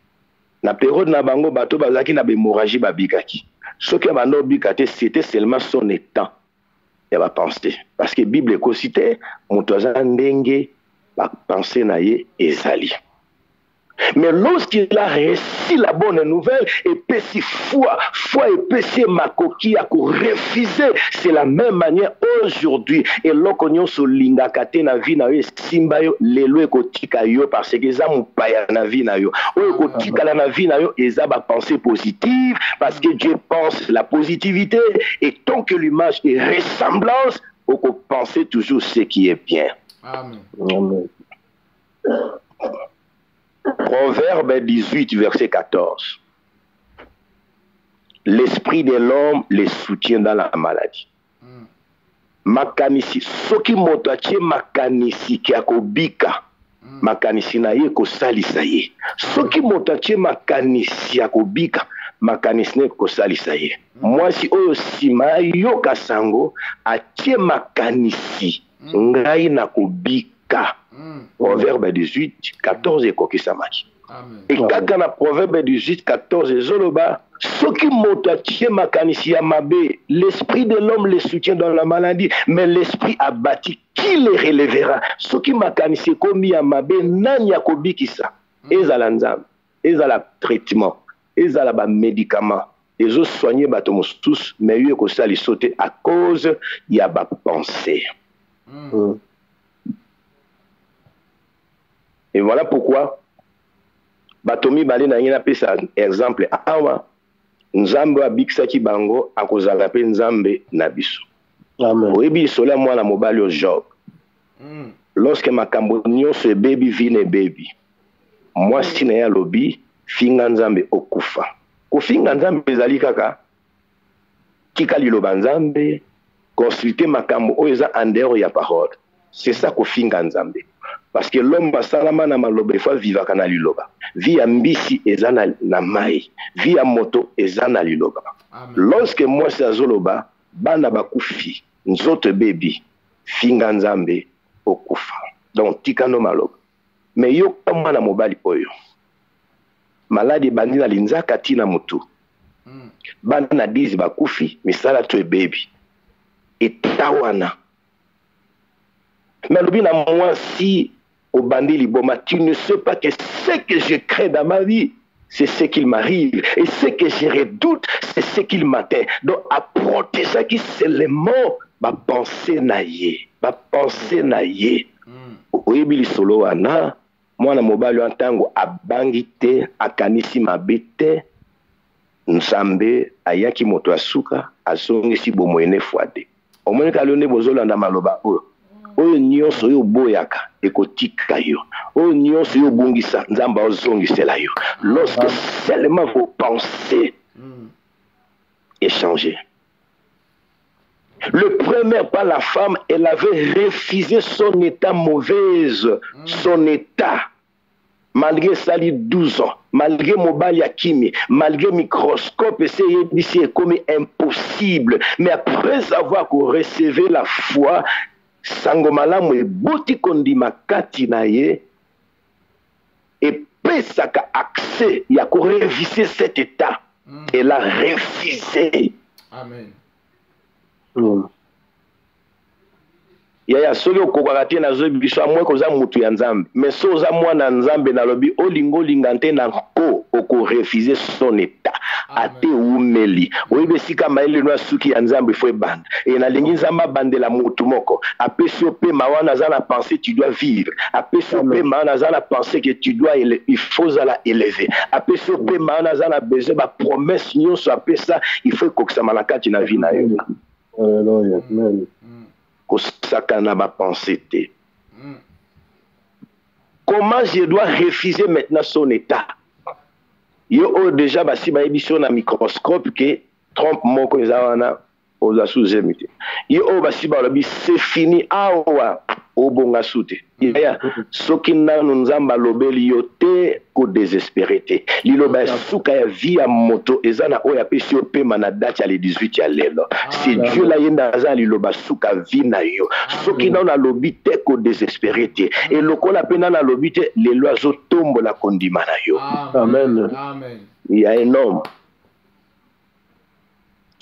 na période na bango bato bazalaki na bémorragie babikaki soki abanda obika te c'était seulement son état ya bapensée parce que Bible ekosi te moto aza ndenge bapensée na ye ezali. Mais lorsqu'il a reçu la bonne nouvelle, et puis si foi et puis makoki a refusé, c'est la même manière aujourd'hui. Et l'okonyon so linga kate na vie na yo simba yo lelo ekotika yo parce que ça mupaya na vie na yo. O ekotika la na vie na yo eza ba pensée positive parce que Dieu pense la positivité et tant que l'image est ressemblance, on peut penser toujours ce qui est bien. Amen. Amen. Proverbe 18, verset 14. L'esprit de l'homme les soutient dans la maladie. Makanisi, soki moto atie makanisi ki akobika, makanisi na ye kosalisa ye. Soki moto atie makanisi akobika, makanisi na ye kosalisa ye. Mwasi oyo sima yo kasango atie makanisi ngai na kobika. Proverbe 18, 14 et Kokisamaki. Et kaka na Proverbe 18, 14 et Zoloba, soki moto atie makanisi ya mabe, l'esprit de l'homme les soutient dans la maladie, mais l'esprit abattu, qui les relèvera? Soki makanisi komi ya mabe, nani akobikisa? Ezala nzambe, ezala traitement, ezala ba médicament, ezo soigner bato mosusu, mais yo ekosali sauter à cause ya ba pensée. Et voilà pourquoi Batomi Bale na ngina pesa exemple awa nzambe abikisaki bango akozala pe nzambe na biso. Amen. Oyebi sola mwana mobali o Job. Lorsque makambo nyonso baby vine baby. Moi sina ya lobi finga nzambe okufa. Kofinga nzambe ezali kaka tika liloba nzambe consulter makambo oyo eza en dehors ya parole. C'est ça kofinga nzambe. Parce que l'homme basalama na maloba il faut vivre kana liloba. Vi ya mbisi ezana na mai, vi ya moto ezana liloba. Lorsque moi c'est azoloba, bana bakufi, nzoto baby, finga nzambe okufa. Donc tikano maloba. Mais yo kama na mobali oyo. Maladi bandi na linzaka tina mutu. Bana dizi bakufi, misala to baby. Etawana. Mais l'obina moi si au bandit liboma, tu ne sais pas que ce que je crains dans ma vie, c'est ce qu'il m'arrive. Et ce que je redoute, c'est ce qu'il m'atteint. Donc, à protéger qui c'est le mot, ma pensée naïe. Ma pensée naïe. Oyebi solo ana, moi na mobali en tango abangite, akanisi mabete, nsambe, ayaki moto asuka, asongi si bomoyene fwade. Omone kalone bozolo anda maloba oyo. Oyo nyonso yo boyaka ekotika yo. Oyo nyonso yo bungisa nzamba ozongisela yo. Lorsque seulement vos pensées échangent. Le premier par la femme, elle avait refusé son état mauvaise, son état. Malgré sali 12 ans, malgré mobile yakimi, malgré microscope, c'est comme impossible. Mais après avoir recevé la foi, Sangomalamu eboti kondima kati na ye et pesaka accès ya ko réviser cet état. Elle a refusé. Amen. Yaya soki okokaka te na zoyi biso amwe koza mutu ya nzambe mais so oza mwana nzambe na lobi olingo lingante na ko oko refuser son état ate umeli oyibe sika maele no suki ya nzambe faut bande et na lingi nzamba bandela mutu moko apesi pe mawana za na penser tu dois vivre apesi pe mawana za na penser que tu dois il faut la élever apesi pe mawana za na besoin ba promesse nyonso apesa il faut kokisa malakati na vie na yo. Alléluia. Amen. Kosakana ba pensée. Comment je dois refuser maintenant son état? Yo déjà basi ba émission na microscope que trompe moko ezawana oza sous-émité. Yo basi ba lobi c'est fini awa obonga sute. Ya soki nanu nzamba lobeli yo te ko désespéré te. Liloba suka ya vie ya moto ezana oya pesi yo pema na date ya le 18 ya lelo. C'est Dieu la yenda za liloba suka vie na yo. Soki nanu na lobi te ko désespéré te. Et lokola pena na lobi te les lois zo tombo la kondima na yo. Amen. Amen. Il y a un homme.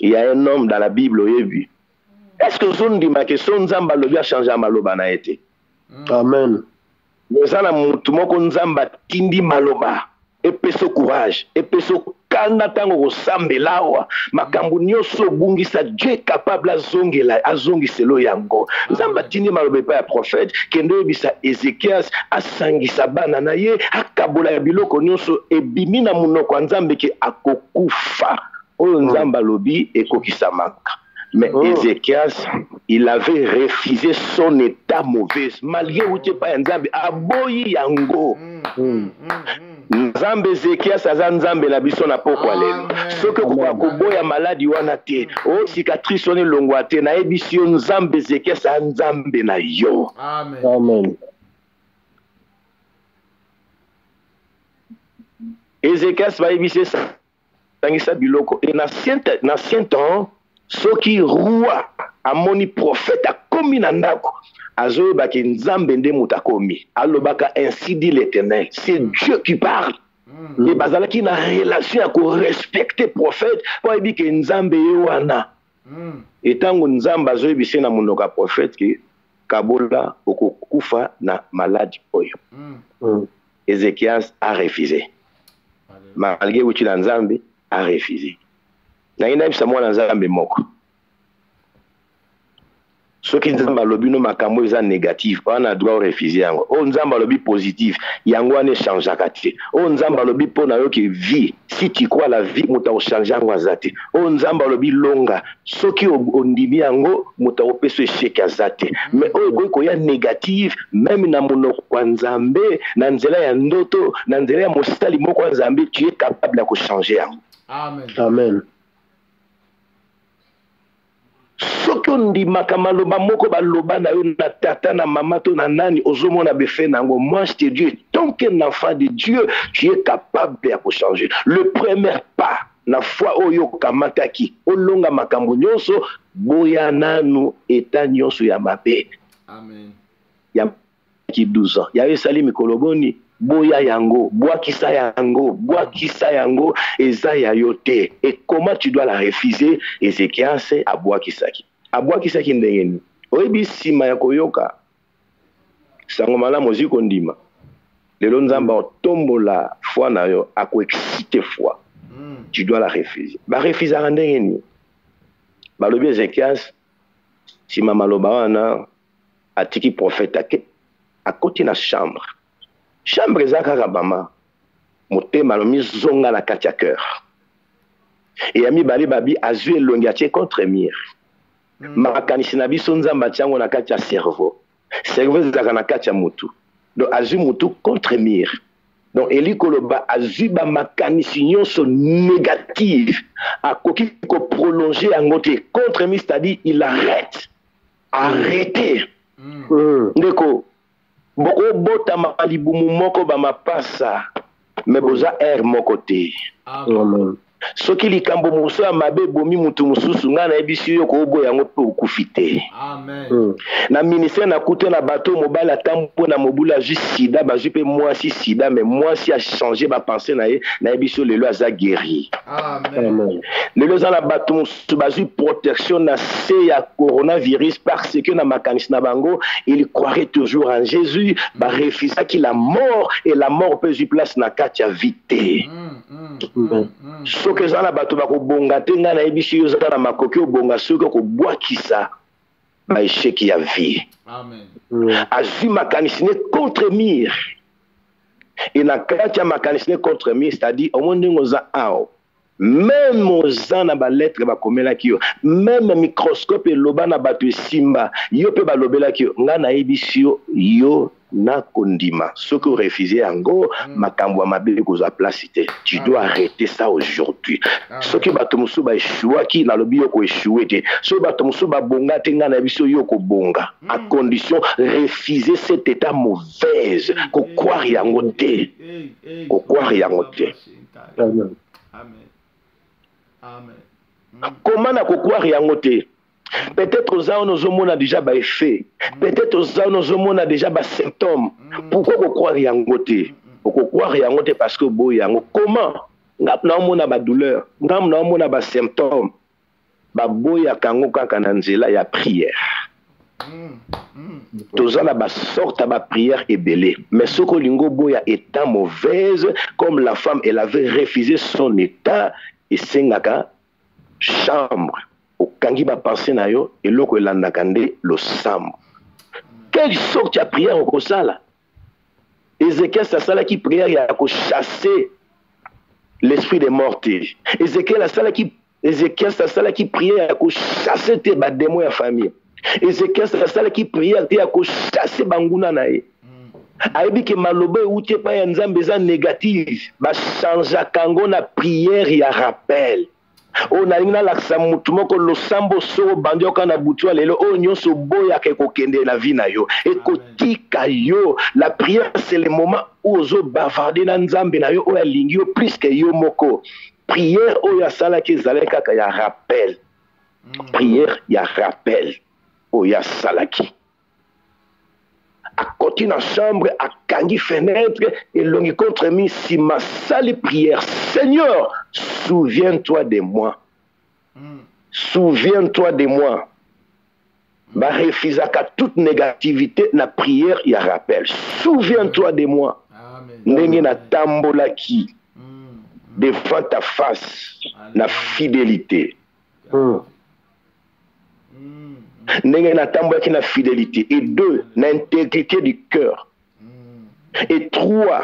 Il y a un homme dans la Bible au début. Est-ce que son dit que son nzamba lobi a changé maloba na été? Amen. Mais ça na mutu moko nzamba tindi maloba et peso courage et peso kanda tango kosambela wa makambo nyonso bungisa Dieu est capable azongela azongiselo yango nzamba tindi maloba pa ya prophète kendo bisa Ezekias asangisa bana na ye akabola ya biloko nyonso ebimi na munoko nzambe ke akokufa oyo nzamba lobi ekokisamaka. Mais Ézéchias, il avait refusé son état mauvais. Malgré où tu pas nzambe aboyi yango. Nzambe Ézéchias aza nzambe na biso na pokwa lelo. Soki kwa koboya maladi wana te, o cicatrice one longwa te na ebisio nzambe Ézéchias a nzambe na yo. Amen. Amen. Ézéchias va ebise tangisa biloko et n'ancien temps soki roi amoni prophète akomi na ndako azoyebaki nzambe nde moto akomi alobaka ainsi dit l'Éternel. C'est Dieu qui parle. Et bazalaki na relation ya korespecte prophète po ayebi ke nzambe ye wana etango nzambe azoyebise na monoko ya prophète ke kabola okokufa na maladi oyo. Ézéchias a refusé. Malgré uti na nzambe a refusé. Na ina bisa mwana nzambe moko. Soki nzamba lobi no makambo eza négatif, on a droit refuser yango. O nzamba lobi positif, yango ane change akati. O nzamba lobi pona yo ki vie, si tu crois la vie muta o change yango azate. O nzamba lobi longa, soki ondimi yango muta o peso échec azate. Mais o ko ya négatif, même na monoko kwa nzambe, na nzela ya ndoto, na nzela ya mosali moko kwa nzambe, tu es capable de changer yango. Amen. Amen. Soki ondimaka maloba moko baloba na yo na tata na mama to na nani ozomona befe nango, moi je te dis tant qu'un enfant de Dieu tu es capable de changer. Le premier pas na foi oyo kamataki olonga makambo nyonso boya nanu eta nyonso ya mabe. Amen. Ya ki 12 ans ya esali mikolo boni boya yango bwakisa yango eza ya yote. Et comment tu dois la refuser? Ézéchias abwakisaki ndengeni oyebi sima ya koyoka sango malamu ziko ndima lelo nzamba otombola foi na yo akoexcite foi. Tu dois la refuser. Ba refusera ndengeni balobi Ézéchias sima maloba wana atiki prophète akoti na chambre ezaka bama motema lomi zonga na kati ya cœur et ami bali babi azui elongi atie contre mire makanisi na biso nzamba atiango na kati ya cerveau ezaka na kati ya mutu donc azui mutu contre mire. Donc eli koloba azui ba makanisi nyonso négative akoki ko prolonger yango te contre mire, c'est-à-dire il arrête arrêter ndeko boko bota malibumu moko ba mapasa mais boza air moko te. Amen. soki likambo mosusu ya mabe bomi mutu mosusu nga nayebisi yo koboya yango mpe okufi te. Na ministère nakute na bato mobali atambo na mobulu azwi sida bazwi mpe mwasi sida mais mwasi a changé bapense na ye nayebisi yo lelo aza guéri. Lelo eza na bato mosusu bazwi protection na se ya coronavirus parce que na makanisi na bango il croirait toujours en Jésus barefusaki la mort et la mort peut zwi place na kati ya vie te. Soki eza na bato bakobonga te nga nayebisi yo eza na makoki obonga soki okobwakisa baesheki ya vie. Azwi makanisi ne contre mire et na kati ya makanisi ne contre mire c'est-à-dire omoni ndenge oza awa même oza na balettre bakomelaki yo même microscope eloba na bato esimba yo mpe balobelaki yo nga nayebisi yo na kondima soki orefuse yango makambo ya mabe kozwa place te. Tu dois arrêter ça aujourd'hui. Soki bato mosusu baeshuwaki nalobi yo koeshuwe te soki bato mosusu babonga te nga nayebisi yo kobonga à condition refuser cet état mauvaise kokware yango te kokware yango te. Comment na kokware yango te? Peut-être aux gens nous a déjà ba effet. Peut-être aux gens nous a déjà ba symptômes. Pourquoi vous croire yango te? Pourquoi croire yango te parce que bo yango comment? Ngap na mona ba douleur, ngap na mona ba symptômes. Ba boya kango kaka na nzela ya prière. Tozala ba sorte ba prière ebelé. Mais ce que lingo boya étant mauvaise comme la femme elle avait refusé son état et sengaka chambre. Okangi ba penser na yo eloko elandaka nde losambo. Quelle sorte ya prière okosala? Ézéchiel sasala ki prière ya ko chasser l'esprit des morts. Ézéchiel sasala ki prière ya ko chasser te ba démon ya famille. Ézéchiel sasala ki prière te ya ko chasser banguna na ye. Ayebi ke maloba euti pa ya nzambe eza négative ba changea kango na prière ya rappel. On a une laksa mutumo ko losambo so bandioka na butua lelo o nyonso boya ke kokende la vie na yo et kotika yo. La prière c'est le moment où ozo bavarder na nzambe na yo o alingi yo plus que yo moko. Prière o ya sala ke zaleka ka ya rappel. Prière ya rappel o ya salaki. À côté dans la chambre, à kangi fenêtre, et l'on contre mis si ma sale prière. Seigneur, souviens-toi de moi. Souviens-toi de moi. Bah, refusaka toute négativité, na prière, il y a rappel. Souviens-toi de moi. N'engue na tambola qui devant ta face, na fidélité. N'engue na tambola qui na fidélité. Et 2, l'intégrité du cœur. Et 3,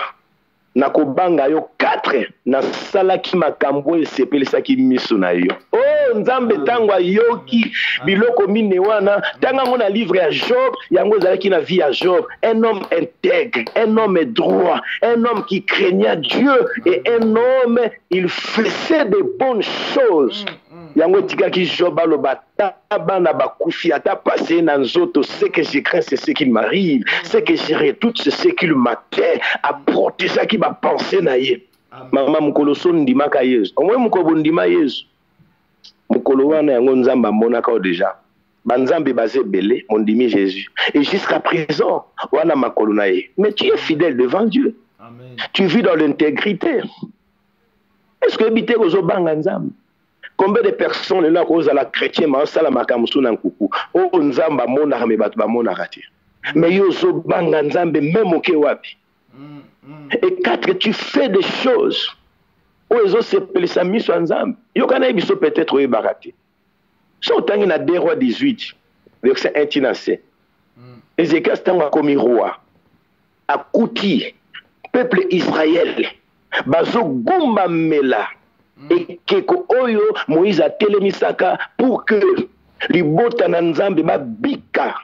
na kobanga yo. 4, na sala ki makambo esepelisa ki miso na yo. Oh, nzambe tangwa yoki biloko mine wana tanga ngona livre ya Job yango zalaki na vie ya Job. Un homme intègre, un homme droit, un homme qui craignait Dieu et un homme il faisait de bonnes choses. Yango tikaki Job aloba bana bakufi ata passé na nzoto. Ce que je crains c'est ce qui m'arrive, ce que je redoute c'est ce qui m'atteint à protéger qui va penser na ye. Mama mukolo so ndimaka Yesu omwe mukobo ndima Yesu mukolo wana yango nzamba monaka déjà banzambe basé belé mon dimi Jésus et jusqu'à présent wana makolo na ye. Mais tu es fidèle devant Dieu. Amen. Tu vis dans l'intégrité. Est-ce que bité kozo banga nzambe? Combien de personnes là cause à la chrétien ma sala makamusu na nkuku o nzamba monaka me bato ba monaka te mais yo zo banga nzambe même oké wapi. Et 4, tu fais des choses où ils ont sepelé sa mise en ensemble. Yo kana biso peut-être au baraté. So tangi na 2 Rois 18 verset 1 tinase. Ézéchiel tanga comme roi. Akuti peuple Israël bazo gumba mela et keko oyo Moïse a telemisaka pour que libota na nzambe ba bika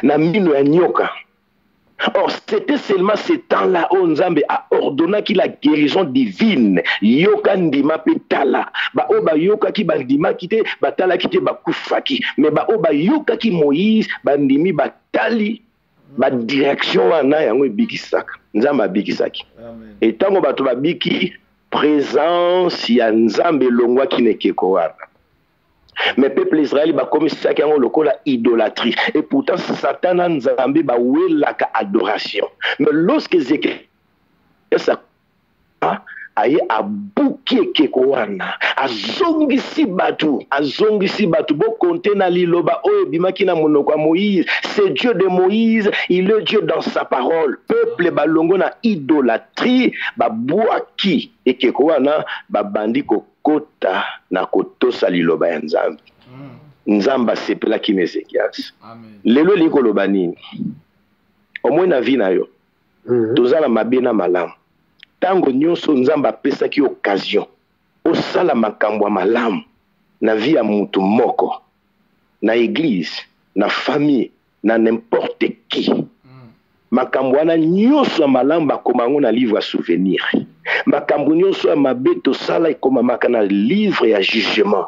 na mino ya nyoka. Or, c'était seulement ce temps-là où Nzambe a ordonné qu'il la guérison divine. Yoka ndima petala. Ba oba yoka ki bandima kite, batala kite bakufaki. Mais ba oba yoka ki Moïse, bandimi batali, ba direction wana yango bikisaka. Nzamba bikisaki. Et tango bato babiki, présence ya nzambe longwa kinekeko wana. Mais peuple Israël ba comme ça qui a la idolâtrie et pourtant Satan a nzambe ba welaka adoration. Mais lorsque Ézéchiel ça aye abuki keko wana azongisi batu bo konte na liloba oyo bimaki na monoko Moïse, c'est Dieu de Moïse, il est Dieu dans sa parole. Peuple balongo na idolâtrie ba buaki ekeko wana ba bandi kokota na kotosa liloba ya nzambe. Nzamba sepela ki Ezekias. Lelo likoloba nini? Omwe na vi na yo. Tozala mabe na malamu. Tango nyonso nzamba pesaki occasion osala makambo ya malamu na vie ya mutu moko, na église, na famille, na n'importe qui. Makambo wana nyonso ya malamu bakomango na livre ya souvenir. Makambo nyonso ya mabe tosala ekomamaka na livre ya jugement.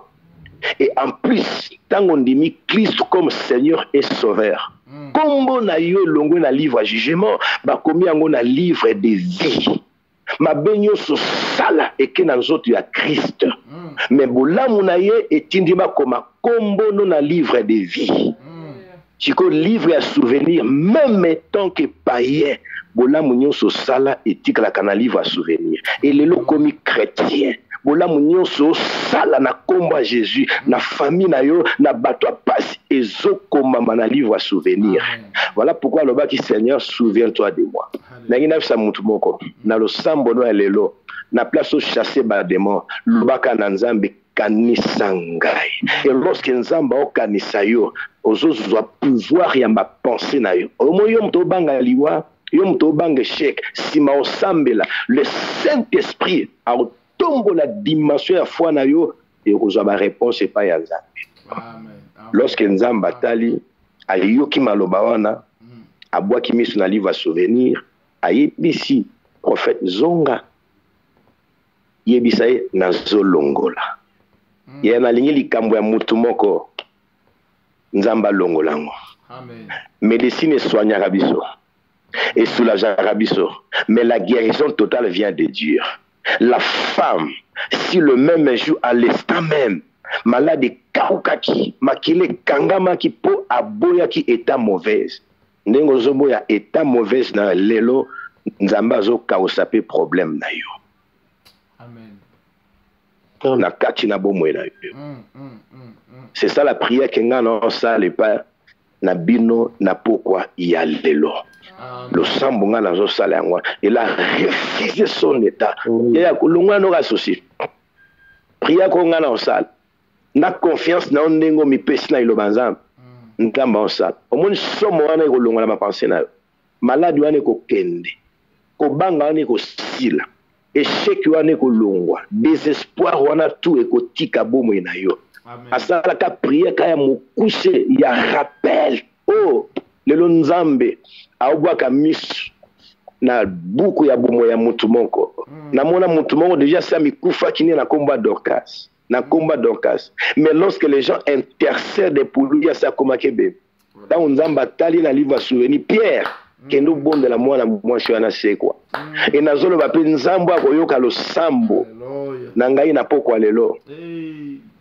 Et en plus, tango ndimi Christ comme Seigneur et Sauveur, kombo na yo longo na livre ya jugement, bakomi yango na livre de vie. Mabe nyonso sala eke na nzoto ya Christ. Mais bolamu na ye etindima koma kombo no na livre de vie. Chiko livre ya souvenir, même tant que païen, bolamu nyonso sala etikala na livre ya souvenir. Et lelo komi chrétien, bolamu nyonso sala na kombo ya Jésus, na famille na yo, na bato a pasi ezokoma na livre ya souvenir. Voilà pourquoi le baki Seigneur, souviens-toi de moi. Nangina sa mutu moko na lo sambo no lelo na place au chasser ba démon lubaka na nzambe kanisa ngai. Et lorsque nzamba o kanisa yo ozozwa pouvoir ya ma pensée na yo omo yo mto banga liwa yo mto banga chèque sima osambela le Saint-Esprit a tombo la dimension ya foi na yo et ozwa ba réponse pa ya nzambe. Amen. Lorsque nzamba tali aliyoki maloba wana abwaki miso na livre à souvenir ayebisi prophète Zonga yebisaye na zolongola ye na lingi likambo ya mutu moko nzamba longolango. Amen. Médecine soignera biso et soulagera biso, mais la guérison totale vient de Dieu. La femme, si le même jour à l'instant même malade kaukaki makile kangama ki po aboya ki état mauvaise ndengo zobo ya état mauvaise na lelo nzamba zo kaosape problème na yo. Amen. Na kati na bomwe na yo. C'est ça la prière que nga na sale pa na bino na pourquoi il y a lelo. Le sambo nga na zo sale yango il a refusé son état. Ya kulunga no associé. Prière ko nga na sale. Na confiance na ondengo mi pesi na ilobanza. Ntamba osala omoni somo wana ekolonga na mapense na yo maladi wana ekokende kobanga wana ekosila échec wana ekolongwa désespoir wana tout ekotika bomoi na yo. Asalaka prière kaya mokuse ya rappel oh lelo nzambe aobwaka misu na buku ya bomoi ya mutu moko namona mutu moko déjà sa mikufa kini na komba Dorcas na combat Dorcas. Mais lorsque les gens intercèdent pour lui, il y a ça comme Kébé. Dans Nzamba tali na livre à souvenir Pierre, qui nous bon de la moi je suis en c'est quoi. Et na zolo ba pe Nzamba koyoka lo sambo. Nangai na poko lelo.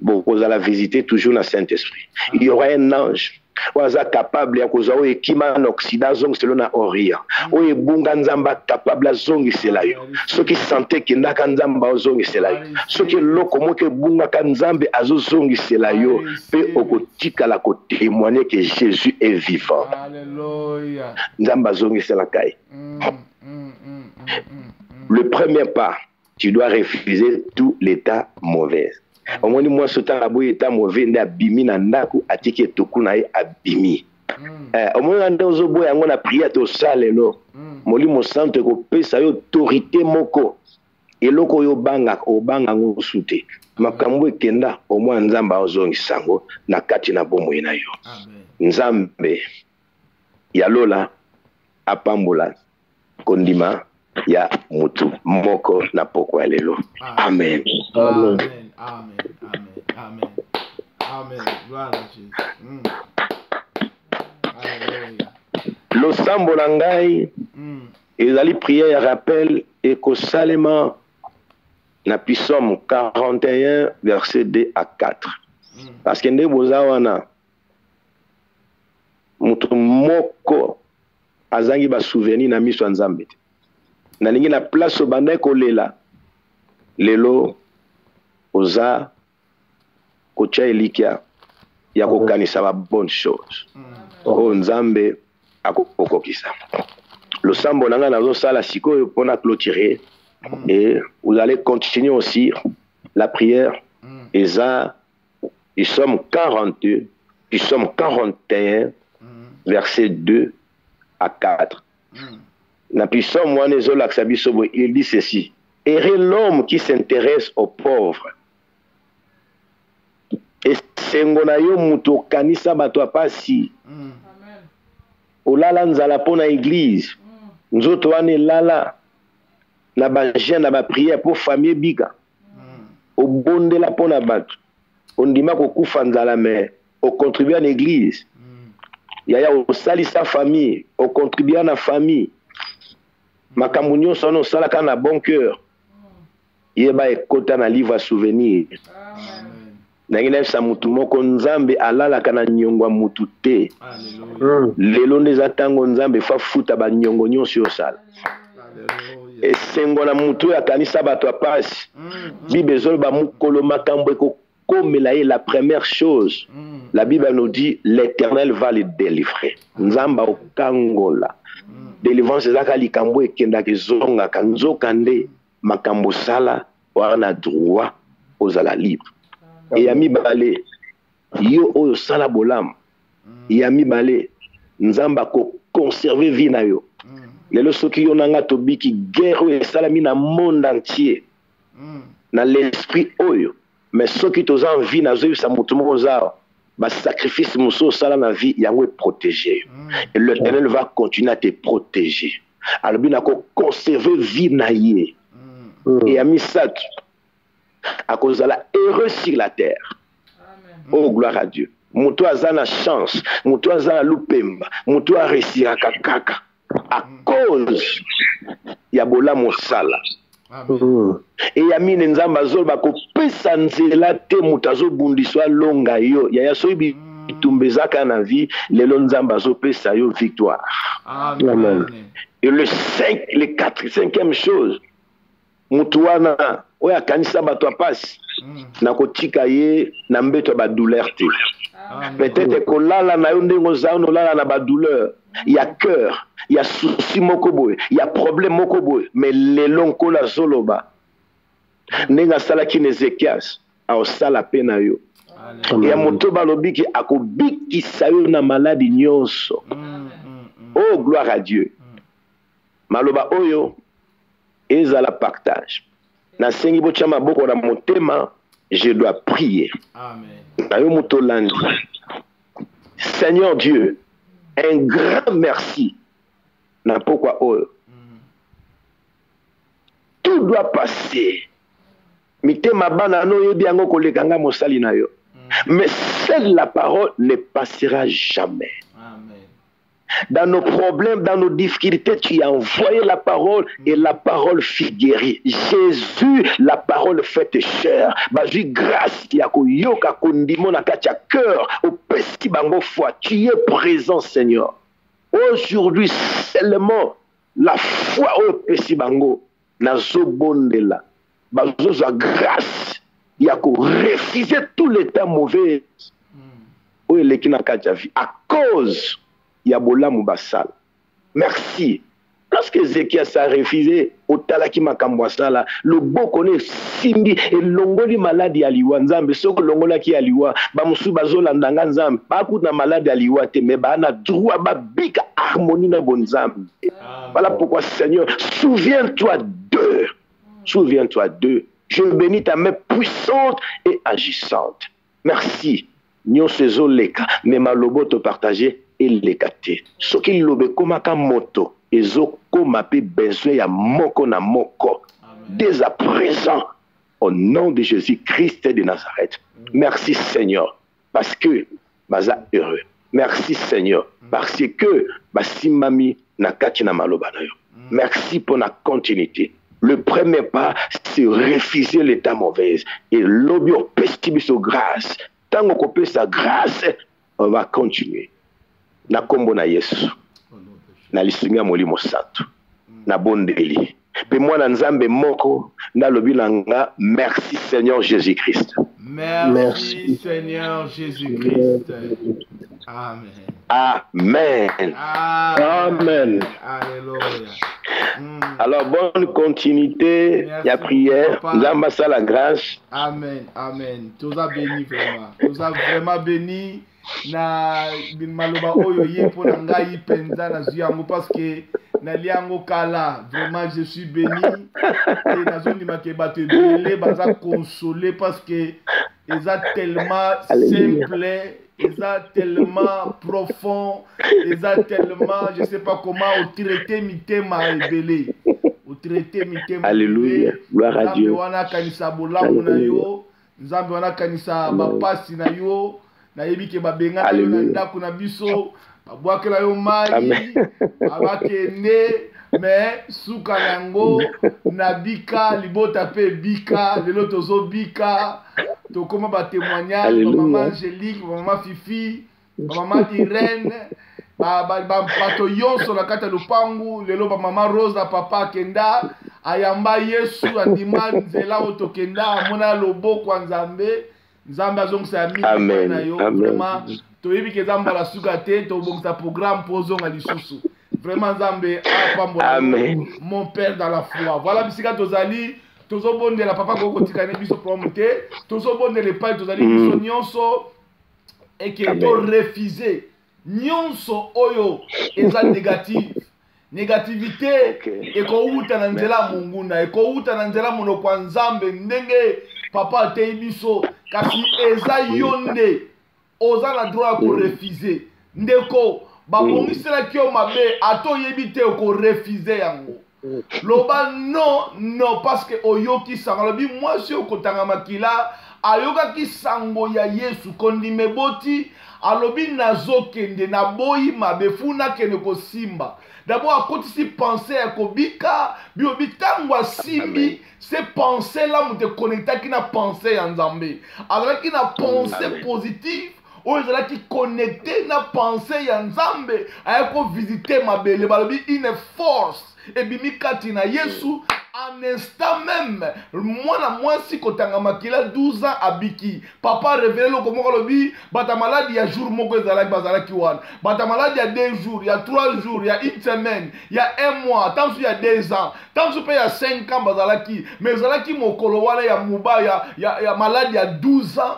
Bon, vous allez visiter toujours le Saint-Esprit. Il y aura un ange. Waza capable ya kozao ekima na Occident zong selo na Orient. Oye bunga nzamba capable zongi sela yo. Soki sante kinda kanzamba zongi sela yo. Soki loko moke bunga kanzambe azo zongi sela yo. Pe okotika la ko témoigner que Jésus est vivant. Alléluia. Nzamba zongi sela kai. Le premier pas, tu dois refuser tout l'état mauvais. Au moins moi ce temps abo état mauvais nda bimi na ndaku atiki toku na ye abimi. Au moins ndo zobo yango na prière to salelo. Molimo santo ko pesa yo autorité moko. Eloko yo banga obanga ngusute. Makambo ekenda au moins nzamba ozongi sango na kati na bomo na yo. Nzambe ya lola apambola kondima ya mutu moko na poko lelo. Amen. Amen. Amen, amen, amen, amen. Gloire à Jésus. Alléluia. Le sambo na ngai, ils allaient prier, rappel, et qu'au salema, nzamba zongi sela yo. Soki sante kinda kanzamba ozongi sela yo. Soki loko moke bunga kanzambe azo zongi sela yo. Pe okotika la ko témoigner que Jésus est vivant. Nzamba zongi sela kai. Le sambo na ngai, ezali prière ya rappel ekosalaema na Psaume 41 verset 2 à 4. Parce que nde boza wana mutu moko azangi ba souvenir na miso ya Nzambe. Na lingi na place obanda kolela lelo oza kotia elikia ya kokanisa ba bonne chose. O Nzambe akokokisa. Le sambo nanga nazo sala sikoyo pona clôturer et vous allez continuer aussi la prière. Et ça, ils sommes 42, ils sommes 41, verset 2 à 4. La puissance, il dit ceci: Errez l'homme qui s'intéresse aux pauvres. Et sengonayo muto kanisa bato apasi. Olala nzala pona église. Nzoto wane lala na ba jeune na ba prière pour famille bika. Obondela pona bato. Ondima ko kufa nzala mais au contribuer à l'église. Yaya au sali sa famille, au contribuer à la famille. Makambo nyonso ono salaka na bon cœur. Yeba ekota na livre à souvenir. Nangina sa mutu moko Nzambe alalaka na nyongwa mutu te. Lelo neza tango Nzambe fa futa ba nyongo nyonso osala. Esengo na mutu ya kanisa bato apasi. Bible ezolo ba mukolo makambo ekokomela ye la première chose. La Bible nous dit l'Éternel va le délivrer. Nzamba okangola. Délivrance ezaka likambo ekenda kezonga kanzoka nde makambo sala wana droit ozala libre. Et yami balé yo oyo sala bolam. Yami balé Nzamba ko conserver vie na yo. Lelo soki yo nanga tobiki guerre esalami na monde entier. Na l'esprit oyo. Mais soki toza en vie na zo sa mutu moko za ba sacrifice muso sala na vie yango est protégé. Et l'Éternel va continuer à te protéger. Alors bien ko conserver vie na ye. Et ami ça à cause de la heureux sur la terre. Oh gloire à Dieu. Mutu azana chance, mutu azana lupemba, mutu a réussir à kaka à cause ya bola mosala. Et yami nzamba zol ba ko pesa nzela te mutazo bundiswa longa yo ya so bi tumbezaka na vie lelo nzamba zo pesa yo victoire. Amen. Et le 5e chose mutuana oya kanisa bato apasi na kotika ye na mbeto ba douleur te. Peut-être que lala na yo ndengo za no lala na ba douleur. Il y a cœur, il y a souci mokoboy, il y a problème mokoboy, mais les longs kola zoloba. Nenga sala ki Ezekias a osala pena yo. Et a moto balobi ki akobiki sayo na maladie nyonso. Oh gloire à Dieu. Maloba oyo ezala partage. Na sengi bo chama boko na motema, je dois prier. Amen. Na yo moto landi. Seigneur Dieu, un grand merci. Na pourquoi tout doit passer. Mite mabana no yebi yango kolekanga mosali na yo. Mais seule la parole ne passera jamais. Amen. Dans nos problèmes, dans nos difficultés, tu as envoyé la parole et la parole fit guérir. Jésus, la parole faite chair. Baji grâce yako yoka kondimo na katia cœur au pesti bango foi. Tu es présent, Seigneur. Aujourd'hui seulement la foi au pesti bango na zo bondela. Bazo za grâce yako refuser tout le temps mauvais. O eleki na katia vie à cause Yabola Moubassal. Merci. Lorsque Ézéchias a refusé, au talaki makambwasala, le beau connaît Simbi et l'ongoli maladie aliwa nzambe, soko longola ki aliwa, ba musu bazola ndanga nzambe, ba kuta maladie aliwa te, mais ba na droit ba bika harmonie na bonzambe. Voilà pourquoi Seigneur, souviens-toi d'eux. Souviens-toi d'eux. Je bénis ta main puissante et agissante. Merci. Nyon sezo leka, mais ma lobo te partager. Et les gâter. Ce qui lobe komaka moto, ezo komape besoin ya moko na moko. Dès à présent, au nom de Jésus-Christ de Nazareth. Merci Seigneur, parce que baza heureux. Merci Seigneur, parce que basimami na kati na maloba na yo. Merci pour la continuité. Le premier pas, c'est refuser l'état mauvaise. Et l'objet au pestibiso grâce. Tant qu'on peut sa grâce, on va continuer. Na kombo na Yesu. Na lisinga molimo santo. Na bondeli. Pe moi na nzambe moko na lobi nanga merci Seigneur Jésus-Christ. Merci Seigneur Jésus-Christ. Amen. Amen. Amen. Alléluia. Alors, bonne continuité. Il y a prière. Nous avons la grâce. Amen. Amen. Tu as béni vraiment. Tu as vraiment béni. Na maloba oyo ye po na ngai penza na zuyango parce que na liango kala vraiment je suis béni et na zoni makeba te belé baza consolé parce que eza tellement simple, eza tellement profond, eza tellement je sais pas comment au traiter mitema révélé, au traiter mitema. Alléluia. Gloire à Dieu. Wana kanisa bolamu na yo, nzambe wana kanisa bapasi na yo. Na yebi ke babenga na yo na ndako na biso babwakela yo mai abakende mais suka yango na bika libota pe bika lelo tozo bika tokoma ba témoignage ba maman Angélique ba maman Fifi ba maman Irène bato yonso na kata lupangu lelo ba maman Rose na papa kenda ayamba Yesu andima nzela otokenda amona loboko nzambe nzambe azongisa mimi na yo vraiment toyebi ke nzambe la suka te tobongisa programme pozonga lisusu vraiment nzambe apambola mon père dans la foi. Voilà bisika tozali tozobondela papa koko tikane biso problème te tozobondela epai tozali biso nyonso et que to refuser nyonso oyo eza négativité ekouta na nzela munguna ekouta na nzela monoko ya nzambe ndenge papa atei biso kasi eza yo nde oza na droit ya korefuze ndeko babongiselaki yo mabe ata oyebi te okorefuze yango loba non parce que oyoki sango alobi mwasi okotanga makila ayokaki sango ya Yesu kondima eboti alobi nazokende naboyi mabe funa kende kosimba d'abord akotisi pensée ya kobika biobi tango asimbi se pensée là moto connectaki na pensée ya nzambe azalaki na pensée positive oyo ezalaki connecté na pensée ya nzambe ayako visiter mabele balobi une force ebimi kati na Yesu en instant même mwana mwasi kotanga makila 12 ans abiki papa révélé loko moko lobi bata maladie ya jour moko ezalaki bazalaki wana bata maladie ya 2 jours ya 3 jours ya 1 semaine ya 1 mois tant sur ya 2 ans tant sur pe ya 5 ans bazalaki mais ezalaki mokolo wana ya muba ya maladie ya 12 ans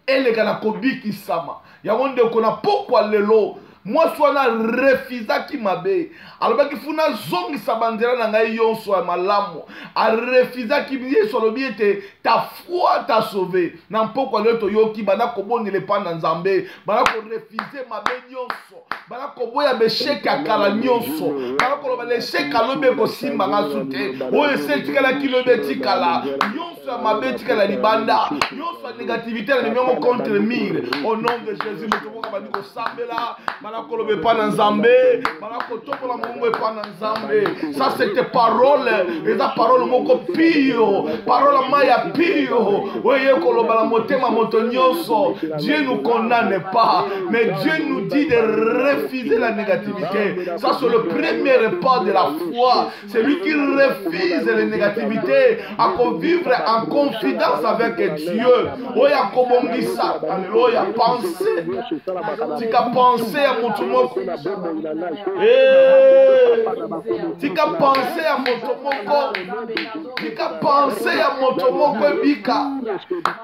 eleka na kobiki sama ya wonde kona pokwa lelo moi soit na refusaki mabe alobaki funa zongisa banzela na ngai yonso ya malamu a refusaki Yesu alobi ete ta foi t'a sauvé na mpoko lelo toyoki bana kobonela epai na nzambe bana korefuze mabe nyonso bana koboya besheke akala nyonso bana koloba lesheke alobi ekosimba nga su te oyo ese etikalaki lobi etikala nyonso ya mabe etikala libanda nyonso ya négativité na mimongo contre mire au nom de Jésus moto moko bandi kosambela kolobe epai na nzambe banakotombola mongo epai na nzambe ça c'était parole eza parole moko pio parole mai ya pio oye koloba na motema moto nyonso Dieu nous condamne pas mais Dieu nous dit de refuser la négativité. Ça c'est le premier pas de la foi. C'est lui qui refuse les négativités à vivre en confidence avec Dieu. Oya kobongisa alléluia penser tika penser à mon moko tika penser à moto moko tika penser à moto moko bika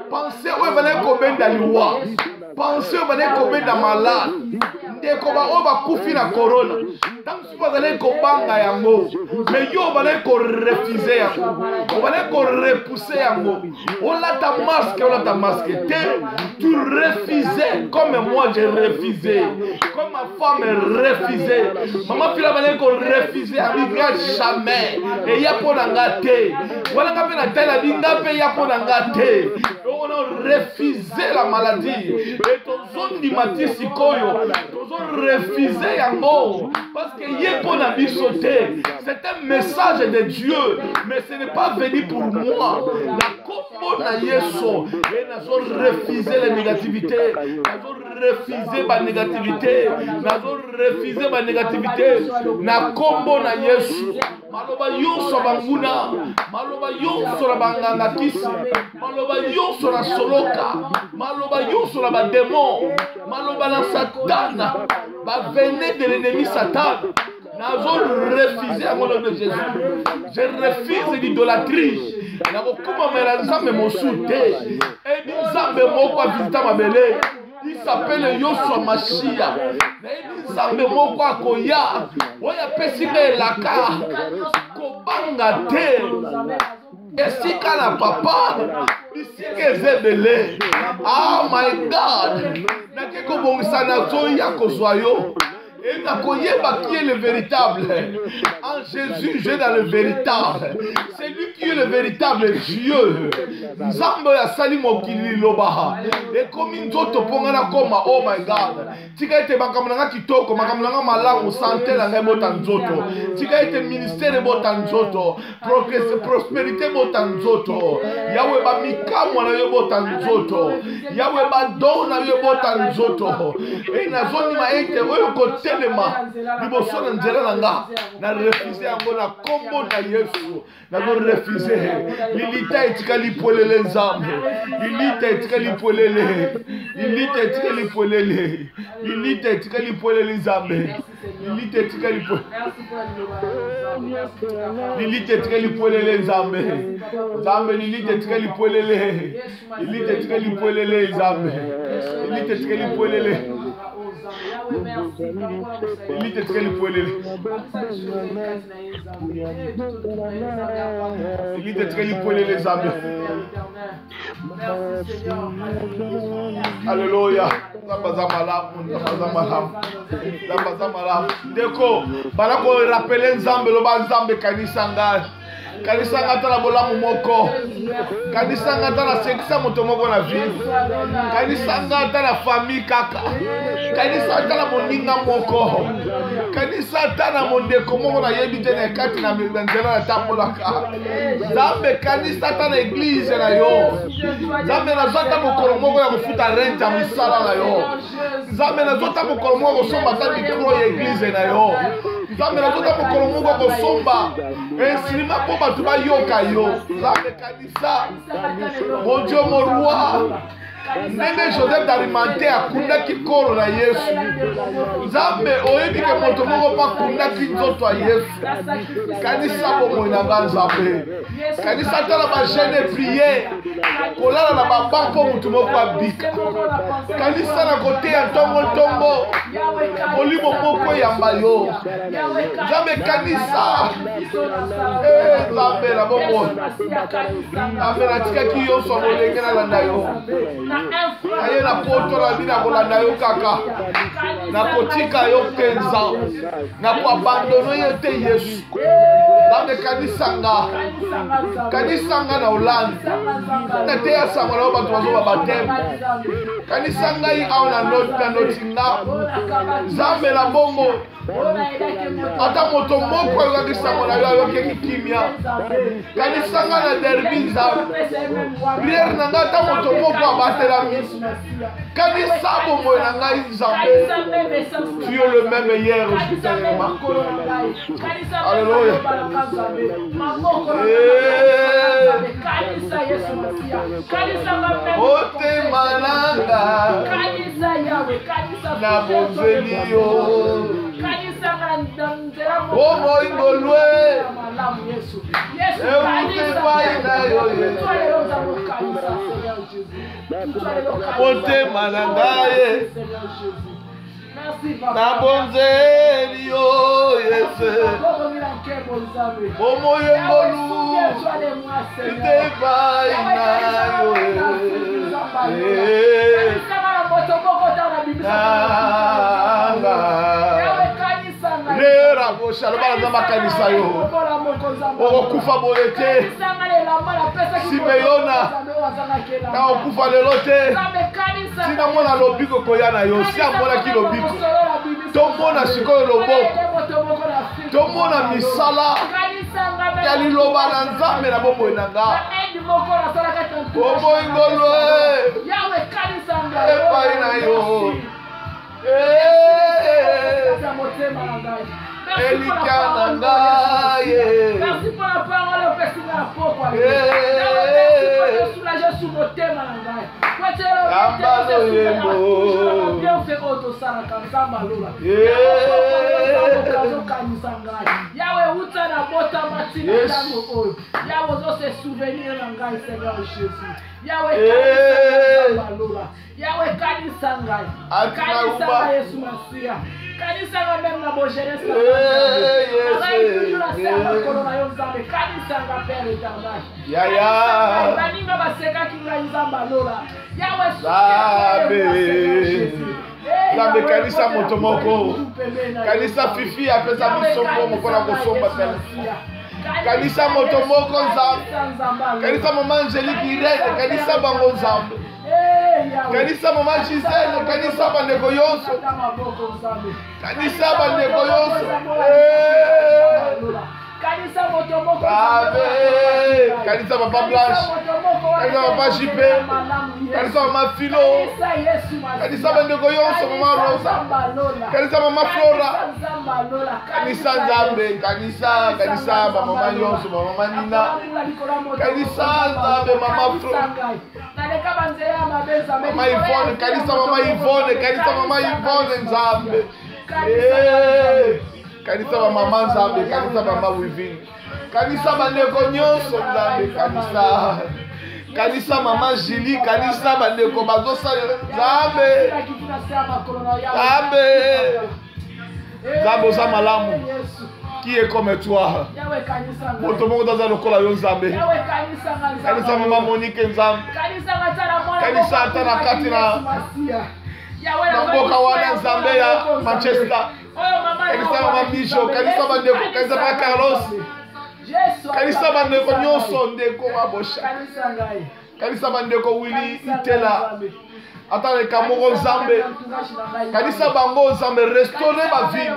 penser oyo bana kobenda liwa penser oyo bana kobenda malade ndeko ba oyo bakufi na corona tango si bazali kobanga yango mais yo bana korefuser yango bana korepousser yango olata masque te tu refusais comme moi j'ai refusé comme ma femme refusait maman fila bana korefuser abika jamais et ya pona ngate wala ngape na tela binga pe ya pona ngate on a refusé la maladie et ton zone di matisi koyo avons refusé yango parce que yépo na bisoté. C'est un message de Dieu, mais ce n'est pas venu pour moi. La combo na yeso et nous avons refusé la négativité. Nous avons refusé la négativité. Nous avons refusé la négativité. Na combo na yesu. Maloba yonso banguna, maloba yonso la banganga kisi, maloba yonso la soloka, maloba yonso la démon, maloba la satana, ba venez de l'ennemi Satan. Nous avons refusé à mon nom de Jésus. Je refuse l'idolâtrie. Nous avons commencé à me souter. Et nous avons visité ma belle. Il s'appelle Yoshua Mashiach. Il s'appelle Mokwa Koya. Oya pesime laka. Kobanga te. Esika na papa. Isike zebele. Oh my God. Nakeko bongisa na zoya kozwayo. Et qui est le véritable. En Jésus, je suis dans le véritable. C'est lui qui est le véritable Dieu. Nzambe ya sali mokili loba. Et comme une autre pongana comme oh my God. Tika ete makamulanga kitoko, makamulanga malamu santé la ngemota nzoto. Tika ete ministère bota nzoto, prospérité bota nzoto. Yawe ba mikamu na yo bota nzoto. Yawe ba don na yo bota nzoto. Et nazoni ma ete oyo kote liboso na nzela na nga na refuse yango na kombo na Yesu na refuse lilita etika lipolele nzambe lilita etika lipolele lilita etika lipolele lilita etika lipolele nzambe lilita etika lipolele lilita etika lipolele nzambe nzambe lilita etika lipolele lilita etika lipolele nzambe lilita etika lipolele. Il était très lipoélé. Il était très lipoélé les âmes. Alléluia. Deko, balako rappeler nzambe loba nzambe kanisanga. Kanisanga tala bolamu moko. Kanisanga tala sekisa moto moko na vie. Kanisanga tala famille kaka. Kanisanga tala moninga moko. Kanisanga tala mondeko moko na yebite na kati na nzela na tambolaka. Zambe kanisanga tala église na yo. Zambe na zota mokolo moko ya kufuta rente ya misala na yo. Zambe na zota mokolo moko somba ta micro ya église na yo. Zambe na zota mokolo moko kosomba instrument po batu bayoka yo. Zambe kanisa mon Dieu mon roi. Ndenge Joseph d'Arimathée akundaki kolo na Yesu. Nzambe oyebi ke moto moko pa akundaki nzoto ya Yesu. Kanisa bomoi na nga Nzambe. Kanisa tala ba jeune prier. Kolala na baba mpo moto moko abika. Kanisa na kote ya ntongo. Molimo moko yamba yo. Nzambe kanisa. Nzambe na bomoi. Nzambe natikaki yo so molenge na landa yo. Aye na poto na bina kolanda yo kaka na kotika yo kenza na kuabandono yo te Yesu Nzambe kanisanga na Hollande na te ya sango na bato bazoba bateme kanisanga yi au na notinga Nzambe na bongo ata moto moko ayokaki sango na yo ayokeki kimia kanisanga na derbi Nzambe priere na nga ata moto moko abatelami kanisa bomoi na ngai Nzambe tu es le même hier Alléluia. Motema nanga na bonzeli yo bomoi ngolwe eutepai na yo motema na ngai na bonzeli yo Yesu bomoi ngolu eutepai na yo lera bosha lobala nzamba kanisa yo okokufa boye te Simeona na okufa lelo te tina mwana lobiko koya na yo si amonaki lobiko tomona sikoyo loboko tomona misala ya liloba na nzambe na bomoi na nga bomoi ngolo epai na yo Elika na ngai merci pour la parole opesi na poko merci pour soulager sur mon thème na ngai Yawe uta na bota matina tango oyo Yawe zo se souvenir na ngai Seigneur Jésus Yawe kanisa ngai kanisa Yesu Masia kanisa même na bo jeunesse kanisa nga père éternel baninga baseka kinga nzamba lola Yawe Zambe kanisa moto moko kanisa fifi apesa bisombo moko na kosomba kanisa moto moko nzambe kanisa mama Angelique Irene kanisa bango nzambe kanisa mama Gisele kanisa bandeko yonso kanisa bandeko yonso kanisa moto moko kanisa papa Blanche kanisa papa JP kanisa mama Philo kanisa bandeko yonso mama Rosa kanisa mama Flora kanisa nzambe kanisa mama yonso mama Nina kanisa nzambe mama Flora mama Yvonne kanisa mama Yvonne kanisa mama Yvonne nzambe kanisa ba mama nzambe kanisa mama Wivine kanisa bandeko nyonso nzambe kanisa mama Julie kanisa bandeko bazosala nzambe nzambe oza malamu qui est comme toi moto moko taza lokola yo nzambe kanisa mama Monique nzambe kanisa ata na kati na mboka wana nzambe ya Manchester kanisa mama Mijo kanisa bandeko kanisa mama Carlos kanisa bandeko nyonso ndeko mabosha kanisa bandeko Willy Itela ata leka moko nzambe kanisa bango nzambe restaurer ma vie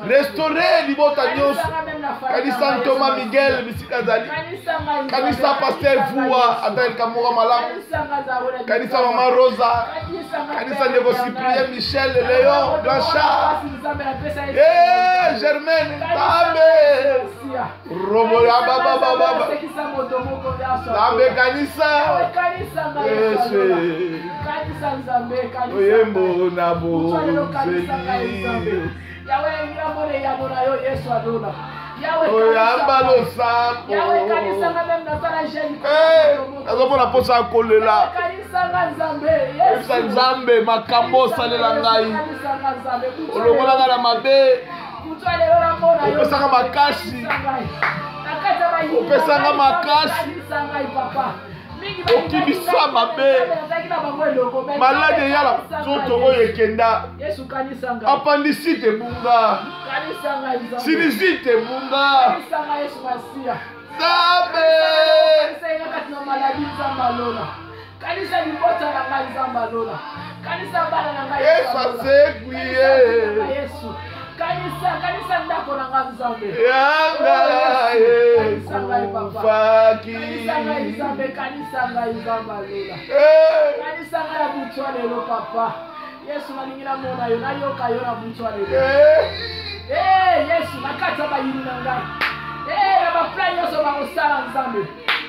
restaurer libota nyonso kanisa Ntoma Miguel bisika zali kanisa Pasteur Vua ata leka moko malamu kanisa mama Rosa kanisa ndeko Cyprien Michel Léon Blanchard Germaine Tambe Robo ya baba Tambe kanisa kanisa nzambe kanisa oyembo na bozeli yawe ngirabore yabona yo Yesu adona yawe oyamba losambo yawe kanisa même na sala jeune azomona posa kolela kanisa nzambe Yesu nzambe makambo salela ngai olongola ngala mabe kutwale lola mbona yo opesanga makasi opesanga makasi ngai papa okibisa mabe malade yala soto oyo ekenda apandisite bunga sinizite bunga nzambe Yesu asekwiye kanisa ndako na nzambe yanga kufaki kanisa nzambe kanisa ya butwa lelo papa Yesu nalingira mona yo nayoka yo na butwa lelo Yesu nakata ba yini na ngai ya ba plan yoso ba kosala nzambe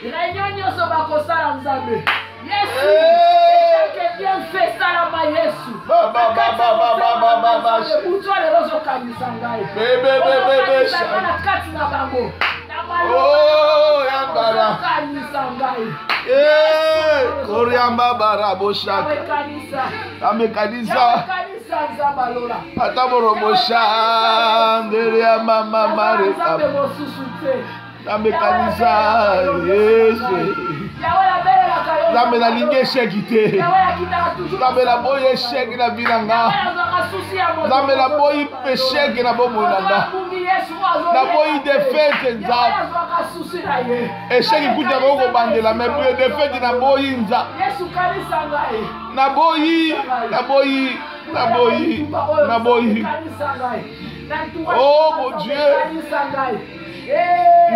réunion yoso ba kosala nzambe Yesu que bien fait salama Yesu butwa lelo zo kanisa ngai bebe kati na bango oh yambara kanisa ngai Koriamba baraboshaka ame kanisa nzabalola ataboro bosha ndere ya mama mare ame kanisa Yesu Zambe na linge sheki te Zambe na boye sheki na vinanga Zambe na boye pesheki na bomo nanga na boye defete nzambe esheki kuja boko bandela me defete na boye nza na boye Naboyi. Naboyi. Oh mon Dieu.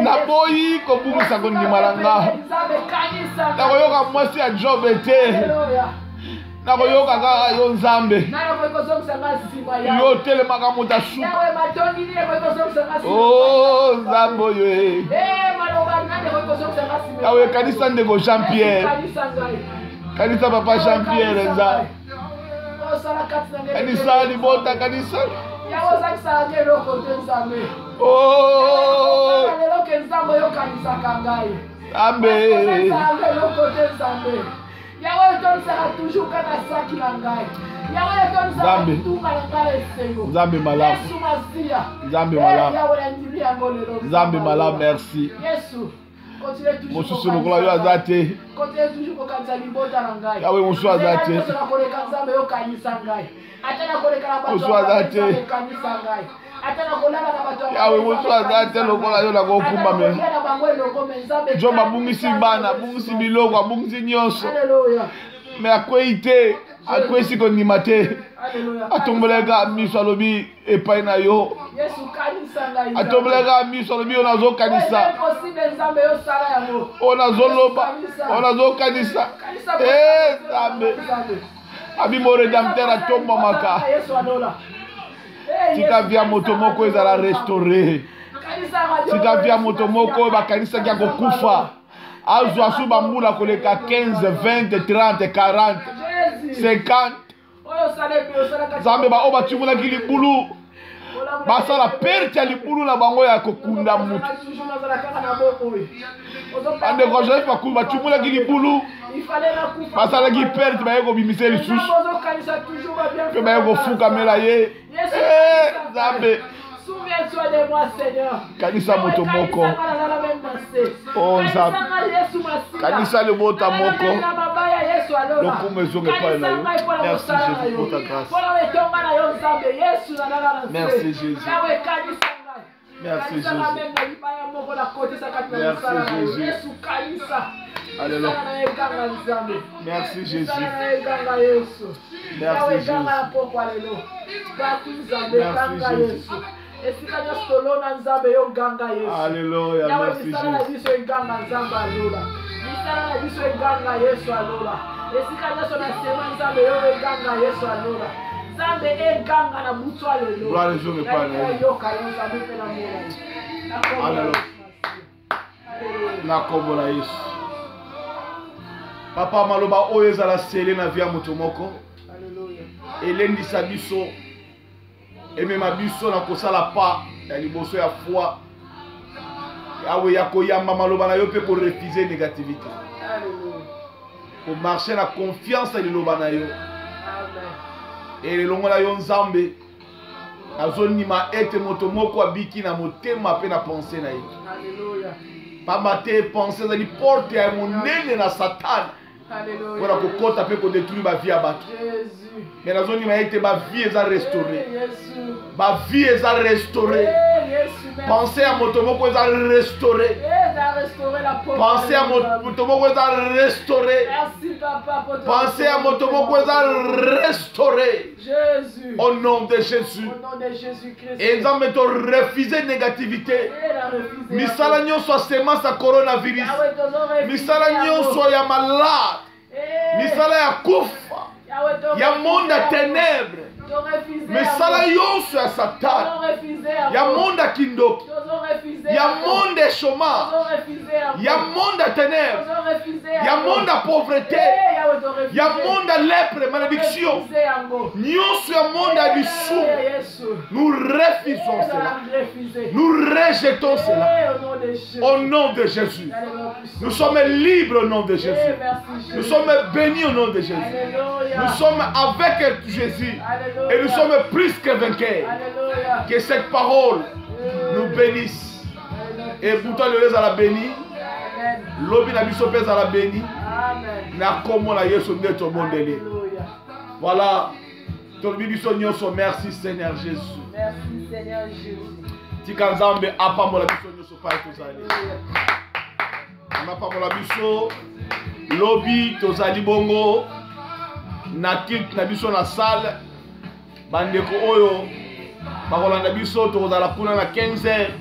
Naboyi kobungisa kondima nanga. Nakoyoka mwasi ya job ete. Nakoyoka kaka yo Nzambe. Yo telemaka moto asuka. Oh Nzambe oyo. Yawe kanisa ndeko Jean Pierre. Kanisa papa Jean Pierre Nzambe. Kanisa libota kanisa. Oh Nzambe malamu. Nzambe malamu, merci. Mosusu lokola yo aza te. Yawe mosusu aza te. Mosusu aza te. Yawe mosusu aza te lokola yo na kokumba me. Jo babungisi bana, abungisi biloko, abungisi nyonso. Me akwei te, akwesi kondima te. Atomboleka miso alobi epai na yo. Atomboleka miso alobi yo nazo kanisa. Onazo loba, onazo kanisa. Nzambe. Abi mo redempteur atomba maka. Tika via moto moko ezala restaurer. Tika via moto moko bakanisa kia kokufa. Azwa su bambula koleka 15, 20, 30, 40, 50. Nzambe ba oba timuna ki libulu. Basala perte ya libulu na bango ya kokunda mutu. Ande ko Joseph akumba timuna ki libulu. Basala ki perte ba yeko bimise lisusu. Pe ba yeko fuka mela ye. Nzambe. Souviens-toi de moi, Seigneur. Kanisa moto moko. Oh Nzambe. Kanisa le mota moko. Lokume zonge pa na yo. Merci Jésus pour ta grâce. Merci Jésus. Merci Jésus. Merci Jésus. Alléluia. Merci Jésus. Merci Jésus. Alléluia. Merci Jésus. Papa maloba oyo ezala sele na via moto moko. Elendisa biso. Emema biso na kosala pa ya liboso ya foi. Yawe ya koyamba maloba na yo pe pour refuser négativité. Pour marcher la confiance à liloba na yo. Et le longo na yo Nzambe. Azonima ete moto moko abiki na motema pe na pensée na yo. Alléluia. Pamate pensée za li porte ya monene na Satan. Alléluia. Pour kokota pe ko détruire ba vie ya bato. Jésus. Mais la zone été ma vie est restaurée. Ma vie est restaurée. Pensez à mon tomo est restauré. Pensez à mon tomo est restauré. Pensez à mon tomo est restauré. Jésus. Au nom de Jésus. Et ils ont refusé négativité. Misalanyo soit sémence à coronavirus. Misalanyo soit ya malade. Misala ya kufa. Ya monde à ténèbres. Mais ça yonso ya Satan. Ya monde à kindoki. Ya monde à chômage. Ya monde à ténèbres. Ya monde à pauvreté. Ya monde à lèpre, malédiction. Nyonso ya monde à dissous. Nous refusons cela. Nous rejetons cela. Au nom de Jésus. Nous sommes libres au nom de Jésus. Nous sommes bénis au nom de Jésus. Nous sommes avec Jésus. Et nous sommes plus que vainqueurs. Que cette parole nous bénisse. Et pourtant le reste à la béni. L'obi na biso pèse à la béni. Na komo la yeso ndeto mondeli. Voilà. Ton bibiso nyonso, merci Seigneur Jésus. Merci Seigneur Jésus. Tika Nzambe apamola biso nyonso pa tozali. Apamola biso lobi tozali bongo. Na kit na biso na salle bandeko oyo bakolanda biso tokozala kuna na 15h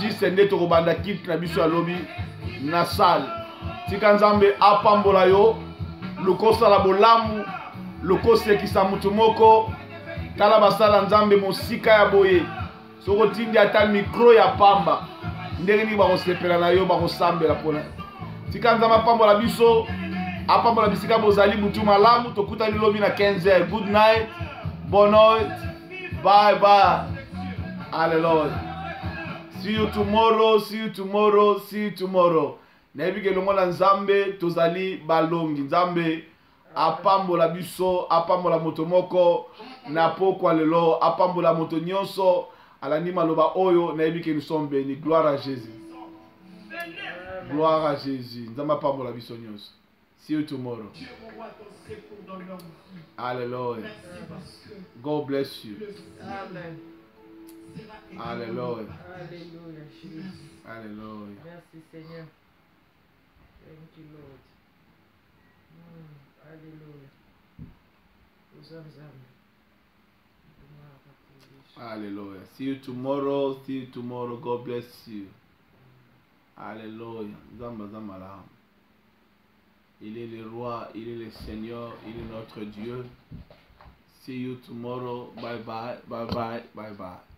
juste nde tokobanda kit na biso ya lobi na salle. Tika Nzambe apambola yo lokosala bolamu lokosekisa mutu moko tala basala Nzambe mosika ya boye soko tindi ata mikro ya pamba ndenge nini bakosepela na yo bakosambela pona. Tika Nzambe apambola biso apambola bisika bozali butu malamu tokutani lobi na 15h. Good night, bonne nuit, bye bye, hallelujah. See you tomorrow, see you tomorrow, see you tomorrow. Nayebi ke longo na Nzambe tozali balongi. Nzambe apambola biso, apambola moto moko na pokwa lelo, apambola moto nyonso alandi maloba oyo. Nayebi ke nous sommes bénis. Gloire à Jésus. Gloire à Jésus. Nzambe apambola biso nyonso. See you tomorrow. Hallelujah. God bless you. Amen. Hallelujah. Alléluia, Jésus. Hallelujah. Merci, Seigneur. Thank you, Lord. Alléluia. Nous sommes Hallelujah. See you tomorrow. See you tomorrow. God bless you. Hallelujah. Zamba zamba la. Il est le roi, il est le Seigneur, il est notre Dieu. See you tomorrow. Bye bye. Bye bye. Bye bye.